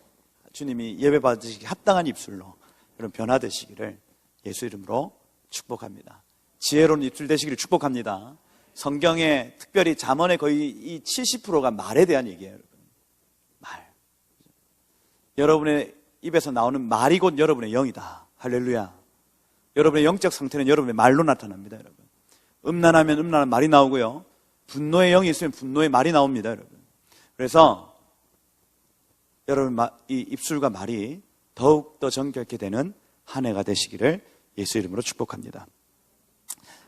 A: 주님이 예배 받으시기 합당한 입술로 여러분 변화되시기를 예수 이름으로 축복합니다. 지혜로운 입술 되시기를 축복합니다. 성경에 특별히 잠언의 거의 이 70%가 말에 대한 얘기예요, 여러분. 말. 여러분의 입에서 나오는 말이 곧 여러분의 영이다. 할렐루야. 여러분의 영적 상태는 여러분의 말로 나타납니다, 여러분. 음란하면 음란한 말이 나오고요. 분노의 영이 있으면 분노의 말이 나옵니다, 여러분. 그래서 여러분 이 입술과 말이 더욱더 정결케 되는 한 해가 되시기를 예수 이름으로 축복합니다.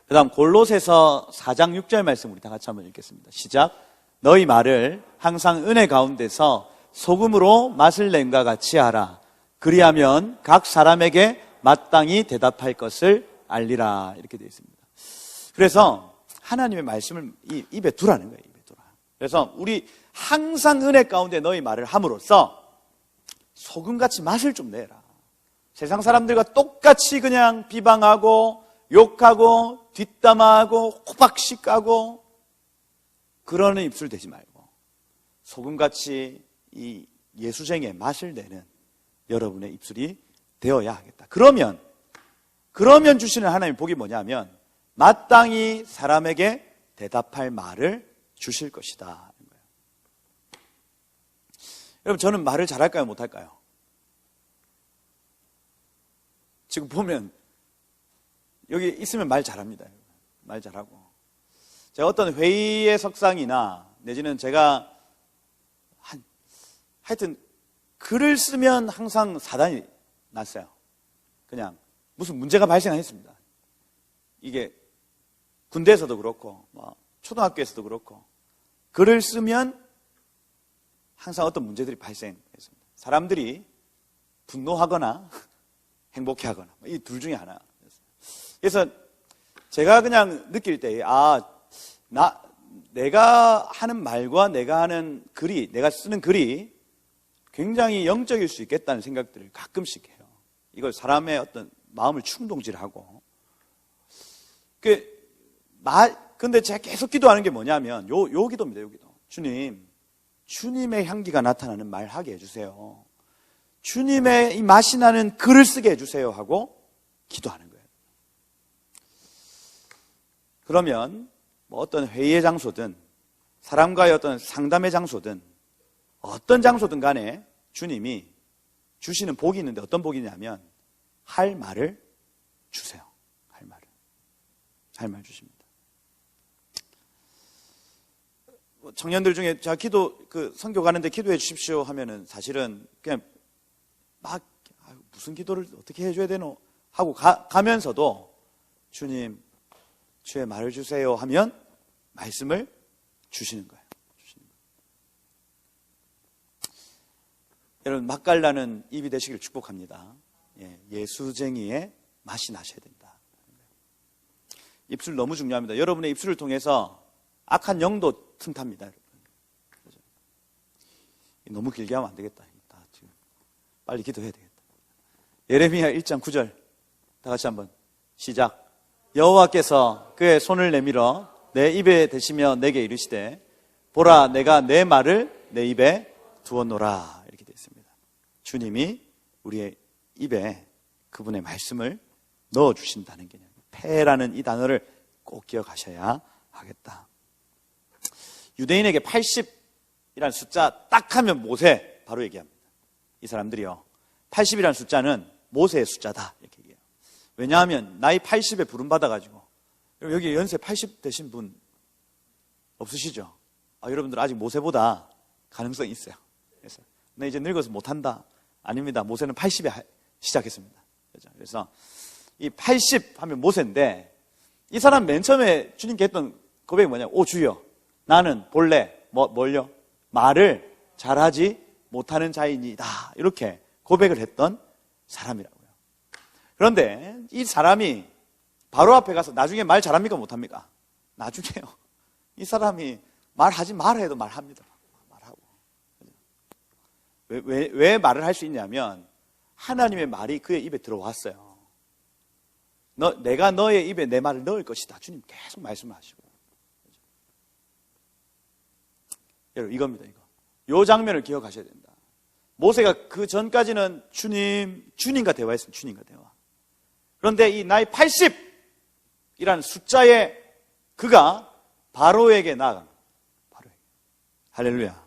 A: 그 다음 골로새서 4장 6절 말씀 우리 다 같이 한번 읽겠습니다. 시작. 너희 말을 항상 은혜 가운데서 소금으로 맛을 낸과 같이 하라. 그리하면 각 사람에게 마땅히 대답할 것을 알리라. 이렇게 되어 있습니다. 그래서 하나님의 말씀을 입에 두라는 거예요. 입에 두라. 그래서 우리 항상 은혜 가운데 너희 말을 함으로써 소금같이 맛을 좀 내라. 세상 사람들과 똑같이 그냥 비방하고 욕하고 뒷담화하고 호박씨 까고 그러는 입술 되지 말고 소금같이 이 예수쟁이의 맛을 내는 여러분의 입술이 되어야 하겠다. 그러면 주시는 하나님의 복이 뭐냐면 마땅히 사람에게 대답할 말을 주실 것이다. 여러분, 저는 말을 잘할까요? 못할까요? 지금 보면 여기 있으면 말 잘합니다. 말 잘하고. 제가 어떤 회의의 석상이나 내지는 제가 하여튼 글을 쓰면 항상 사단이 났어요. 그냥 무슨 문제가 발생했습니다. 이게 군대에서도 그렇고 초등학교에서도 그렇고 글을 쓰면 항상 어떤 문제들이 발생했습니다. 사람들이 분노하거나 행복해하거나 이 둘 중에 하나. 그래서 제가 그냥 느낄 때 내가 하는 말과 내가 하는 글이, 내가 쓰는 글이 굉장히 영적일 수 있겠다는 생각들을 가끔씩 해요. 이걸 사람의 어떤 마음을 충동질하고. 근데 제가 계속 기도하는 게 뭐냐면 요 기도입니다. 요 기도. 주님의 향기가 나타나는 말 하게 해주세요. 주님의 이 맛이 나는 글을 쓰게 해주세요 하고 기도하는 거예요. 그러면 어떤 회의의 장소든 사람과의 어떤 상담의 장소든 어떤 장소든 간에 주님이 주시는 복이 있는데 어떤 복이냐면 할 말을 주세요. 할 말 주십니다. 청년들 중에 제가 선교 가는데 기도해 주십시오 하면은 사실은 그냥 무슨 기도를 어떻게 해줘야 되노 하고 가면서도 주님 주의 말을 주세요 하면 말씀을 주시는 거예요. 여러분 맛깔나는 입이 되시길 축복합니다. 예수쟁이의 맛이 나셔야 된다. 입술 너무 중요합니다. 여러분의 입술을 통해서 악한 영도 틈탑니다. 여러분. 너무 길게 하면 안 되겠다. 지금 빨리 기도해야 되겠다. 예레미야 1장 9절 다 같이 한번 시작. 여호와께서 그의 손을 내밀어 내 입에 대시며 내게 이르시되 보라 내가 내 말을 내 입에 두었노라. 이렇게 되어 있습니다. 주님이 우리의 입에 그분의 말씀을 넣어주신다는 개념. 패라는 이 단어를 꼭 기억하셔야 하겠다. 유대인에게 80이라는 숫자 딱 하면 모세 바로 얘기합니다. 이 사람들이요 80이라는 숫자는 모세의 숫자다 이렇게 얘기해요. 왜냐하면 나이 80에 부름받아가지고 여기 연세 80 되신 분 없으시죠? 여러분들 아직 모세보다 가능성이 있어요. 그래서 나 이제 늙어서 못한다. 아닙니다. 모세는 80에 시작했습니다. 그래서 이 80 하면 모세인데 이 사람 맨 처음에 주님께 했던 고백이 뭐냐? 오 주여, 나는 본래 뭘요? 말을 잘하지 못하는 자이니다. 이렇게 고백을 했던 사람이라고요. 그런데 이 사람이 바로 앞에 가서 나중에 말 잘합니까? 못합니까? 나중에요. 이 사람이 말하지 말아 해도 말합니다. 말하고. 왜 말을 할 수 있냐면 하나님의 말이 그의 입에 들어왔어요. 내가 너의 입에 내 말을 넣을 것이다. 주님 계속 말씀하시고. 여러분 이겁니다. 이 장면을 기억하셔야 된다. 모세가 그 전까지는 주님과 대화했습니다. 주님과 대화. 그런데 이 나이 80이라는 숫자에 그가 바로에게 나아갑니다. 바로에게. 할렐루야.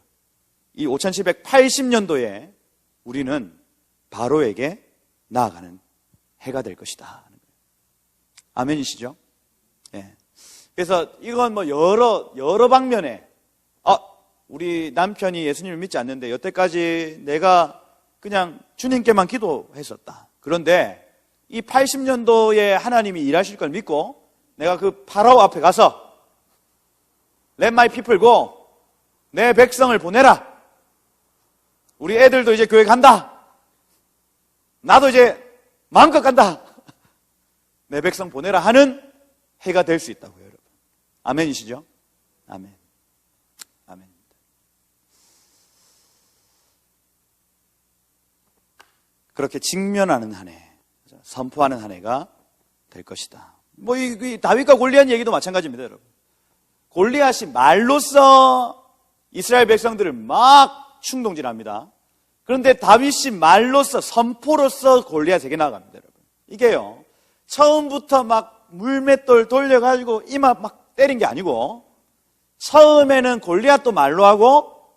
A: 이 5780년도에 우리는 바로에게 나아가는 해가 될 것이다 하는 거예요. 아멘이시죠? 예. 그래서 이건 뭐 여러 방면에 우리 남편이 예수님을 믿지 않는데 여태까지 내가 그냥 주님께만 기도했었다. 그런데 이 80년도에 하나님이 일하실 걸 믿고 내가 그 파라오 앞에 가서 Let my people go. 내 백성을 보내라. 우리 애들도 이제 교회 간다. 나도 이제 마음껏 간다. 내 백성 보내라 하는 해가 될 수 있다고요, 여러분. 아멘이시죠? 아멘. 아멘입니다. 그렇게 직면하는 한 해, 선포하는 한 해가 될 것이다. 뭐 이 다윗과 골리앗 얘기도 마찬가지입니다, 여러분. 골리앗이 말로써 이스라엘 백성들을 막 충동질합니다. 그런데 다윗이 말로써 선포로써 골리앗에게 나아갑니다, 여러분. 이게요, 처음부터 막 물맷돌 돌려가지고 이마 막 때린 게 아니고 처음에는 골리앗도 말로 하고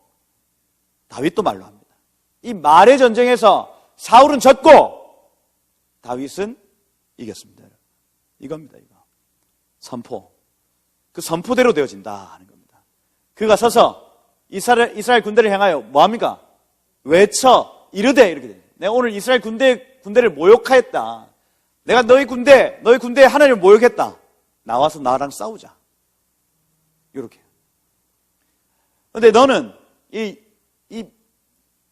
A: 다윗도 말로 합니다. 이 말의 전쟁에서 사울은 졌고 다윗은 이겼습니다. 이겁니다, 이거. 선포. 그 선포대로 되어진다 하는 겁니다. 그가 서서 이스라엘 군대를 향하여 뭐합니까? 외쳐 이르되 이렇게 돼요. 내가 오늘 이스라엘 군대를 모욕하였다. 내가 너희 군대에 하나님을 모욕했다. 나와서 나랑 싸우자. 이렇게. 그런데 너는 이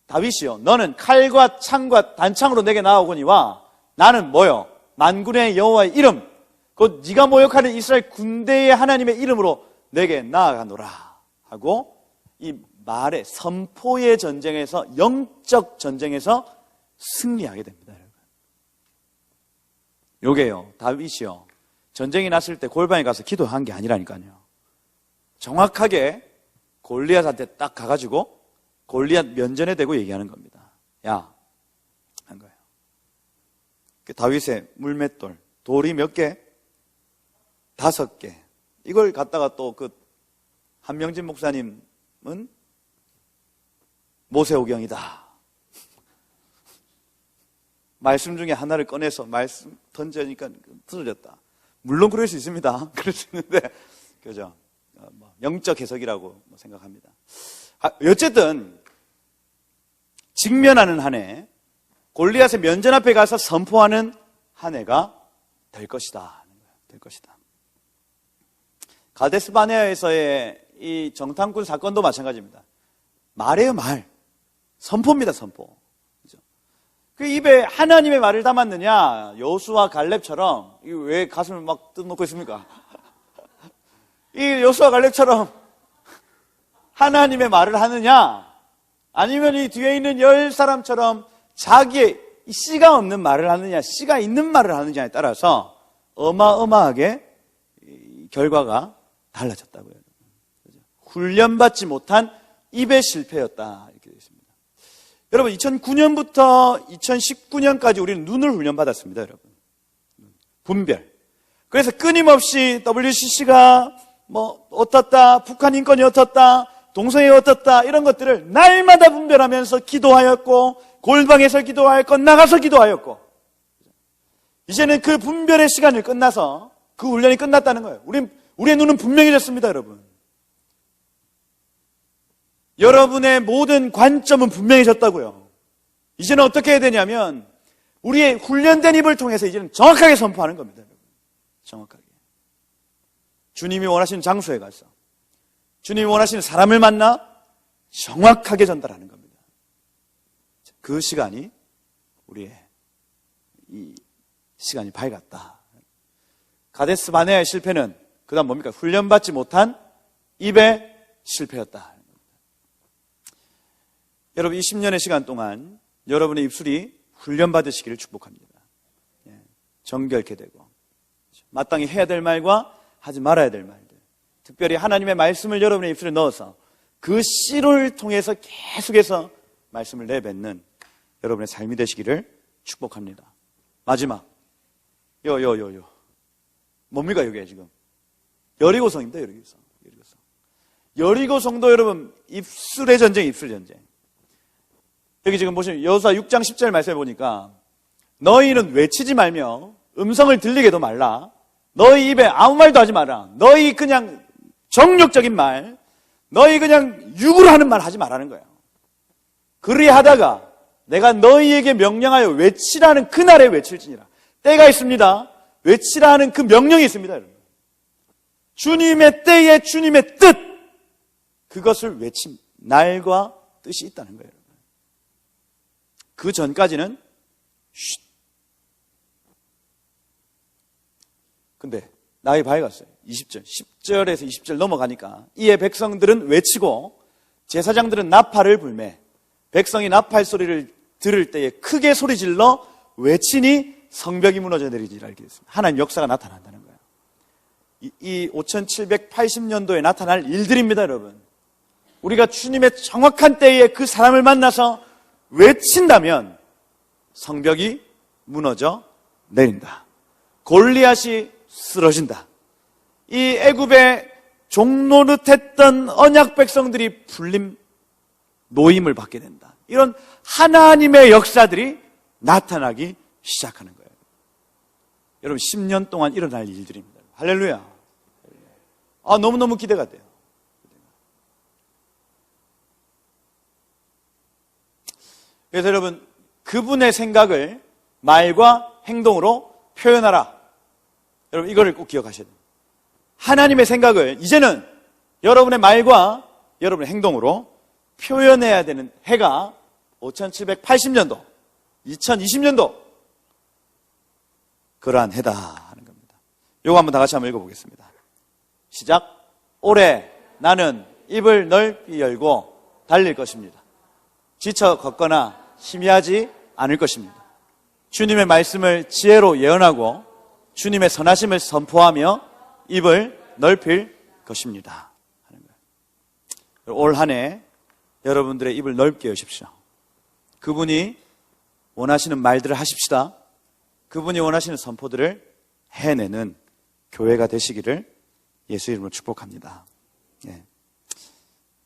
A: 다윗이요, 너는 칼과 창과 단창으로 내게 나아오거니와 나는 뭐요? 만군의 여호와의 이름, 곧 네가 모욕하는 이스라엘 군대의 하나님의 이름으로 내게 나아가노라 하고 이 말의 선포의 전쟁에서, 영적 전쟁에서 승리하게 됩니다, 여러분. 요게요, 다윗이요, 전쟁이 났을 때 골방에 가서 기도한 게 아니라니까요. 정확하게 골리앗한테 딱 가가지고 골리앗 면전에 대고 얘기하는 겁니다. 야, 한 거예요. 그 다윗의 물맷돌, 돌이 몇 개? 5개. 이걸 갖다가 또 그 한명진 목사님은 모세오경이다. 말씀 중에 하나를 꺼내서 말씀 던져니까 틀어졌다. 물론 그럴 수 있습니다. 그럴 수 있는데, 그죠? 영적 해석이라고 생각합니다. 어쨌든 직면하는 한 해, 골리앗의 면전 앞에 가서 선포하는 한 해가 될 것이다. 될 것이다. 가데스 바네아에서의 이 정탐꾼 사건도 마찬가지입니다. 말이에요, 말. 선포입니다, 선포. 그죠? 그 입에 하나님의 말을 담았느냐, 여호수아 갈렙처럼, 왜 가슴을 막 뜯어놓고 있습니까? 이 여호수아 갈렙처럼 하나님의 말을 하느냐, 아니면 이 뒤에 있는 10사람처럼 자기의 씨가 없는 말을 하느냐, 씨가 있는 말을 하느냐에 따라서 어마어마하게 결과가 달라졌다고요. 훈련받지 못한 입의 실패였다, 이렇게 되어 있습니다. 여러분, 2009년부터 2019년까지 우리는 눈을 훈련받았습니다, 여러분. 분별. 그래서 끊임없이 WCC가 뭐 어떻다, 북한 인권이 어떻다, 동성애 어떻다, 이런 것들을 날마다 분별하면서 기도하였고, 골방에서 기도하였고, 나가서 기도하였고, 이제는 그 분별의 시간이 끝나서 그 훈련이 끝났다는 거예요. 우리의 눈은 분명해졌습니다, 여러분. 여러분의 모든 관점은 분명해졌다고요. 이제는 어떻게 해야 되냐면 우리의 훈련된 입을 통해서 이제는 정확하게 선포하는 겁니다. 정확하게. 주님이 원하시는 장소에 가서 주님이 원하시는 사람을 만나 정확하게 전달하는 겁니다. 그 시간이 우리의 이 시간이 밝았다. 가데스 바네아의 실패는 그 다음 뭡니까? 훈련받지 못한 입의 실패였다. 여러분, 이 10년의 시간 동안 여러분의 입술이 훈련받으시기를 축복합니다. 정결케 되고 마땅히 해야 될 말과 하지 말아야 될 말들, 특별히 하나님의 말씀을 여러분의 입술에 넣어서 그 씨를 통해서 계속해서 말씀을 내뱉는 여러분의 삶이 되시기를 축복합니다. 마지막, 뭡니까 이게 지금? 여리고성입니다. 여리고성도 여러분 입술의 전쟁, 입술 전쟁. 여기 지금 보시면 여호수아 6장 10절 말씀해 보니까 너희는 외치지 말며 음성을 들리게도 말라. 너희 입에 아무 말도 하지 마라. 너희 그냥 정욕적인 말, 너희 그냥 육으로 하는 말 하지 말라는 거예요. 그리하다가 내가 너희에게 명령하여 외치라는 그날에 외칠지니라. 때가 있습니다. 외치라는 그 명령이 있습니다, 여러분. 주님의 때에 주님의 뜻, 그것을 외친 날과 뜻이 있다는 거예요, 여러분. 그 전까지는 쉿. 근데 나이 밝았어요. 20절, 10절에서 20절 넘어가니까 이에 백성들은 외치고 제사장들은 나팔을 불매 백성이 나팔 소리를 들을 때에 크게 소리질러 외치니 성벽이 무너져 내리지라 이렇게 됐습니다. 하나님 역사가 나타난다는 거예요. 이 5780년도에 나타날 일들입니다, 여러분. 우리가 주님의 정확한 때에 그 사람을 만나서 외친다면 성벽이 무너져 내린다. 골리앗이 쓰러진다. 이 애굽의 종노릇했던 언약 백성들이 불림 노임을 받게 된다. 이런 하나님의 역사들이 나타나기 시작하는 거예요. 여러분 10년 동안 일어날 일들입니다. 할렐루야. 너무너무 기대가 돼요. 그래서 여러분 그분의 생각을 말과 행동으로 표현하라. 여러분 이거를 꼭 기억하셔야 돼요. 하나님의 생각을 이제는 여러분의 말과 여러분의 행동으로 표현해야 되는 해가 5780년도 2020년도 그러한 해다 하는 겁니다. 이거 한번 다 같이 한번 읽어보겠습니다. 시작. 올해 나는 입을 넓이 열고 달릴 것입니다. 지쳐 걷거나 희미하지 않을 것입니다. 주님의 말씀을 지혜로 예언하고 주님의 선하심을 선포하며 입을 넓힐 것입니다 하는 거예요. 올 한 해 여러분들의 입을 넓게 여십시오. 그분이 원하시는 말들을 하십시다. 그분이 원하시는 선포들을 해내는 교회가 되시기를 예수 이름으로 축복합니다. 예.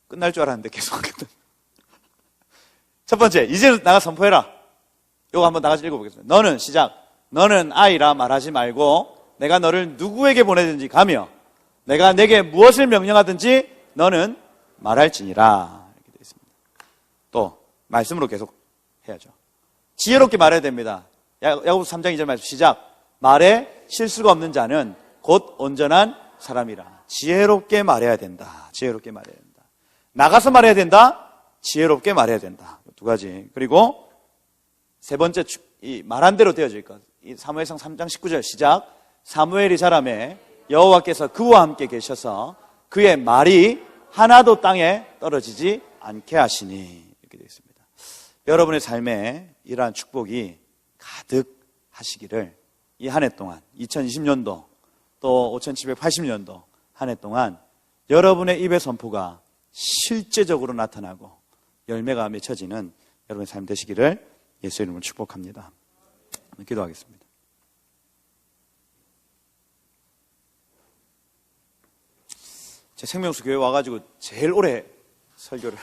A: 끝날 줄 알았는데 계속 하거든. 첫 번째, 이제 나가 선포해라. 이거 한번 다 같이 읽어보겠습니다. 너는 시작. 너는 아이라 말하지 말고 내가 너를 누구에게 보내든지 가며 내가 내게 무엇을 명령하든지 너는 말할지니라. 이렇게 되어 있습니다. 또 말씀으로 계속 해야죠. 지혜롭게 말해야 됩니다. 야고보서 3장 2절 말씀 시작. 말에 실수가 없는 자는 곧 온전한 사람이라. 지혜롭게 말해야 된다. 지혜롭게 말해야 된다. 나가서 말해야 된다. 지혜롭게 말해야 된다. 두 가지. 그리고 세 번째, 이 말한 대로 되어질 것. 이 사무엘상 3장 19절 시작. 사무엘이 자라매 여호와께서 그와 함께 계셔서 그의 말이 하나도 땅에 떨어지지 않게 하시니. 이렇게 되어 있습니다. 여러분의 삶에 이러한 축복이 가득 하시기를 이 한 해 동안 2020년도 또 5780년도 한 해 동안 여러분의 입의 선포가 실제적으로 나타나고 열매가 맺혀지는 여러분의 삶 되시기를 예수 이름으로 축복합니다. 기도하겠습니다. 제 생명수 교회 와가지고 제일 오래 설교를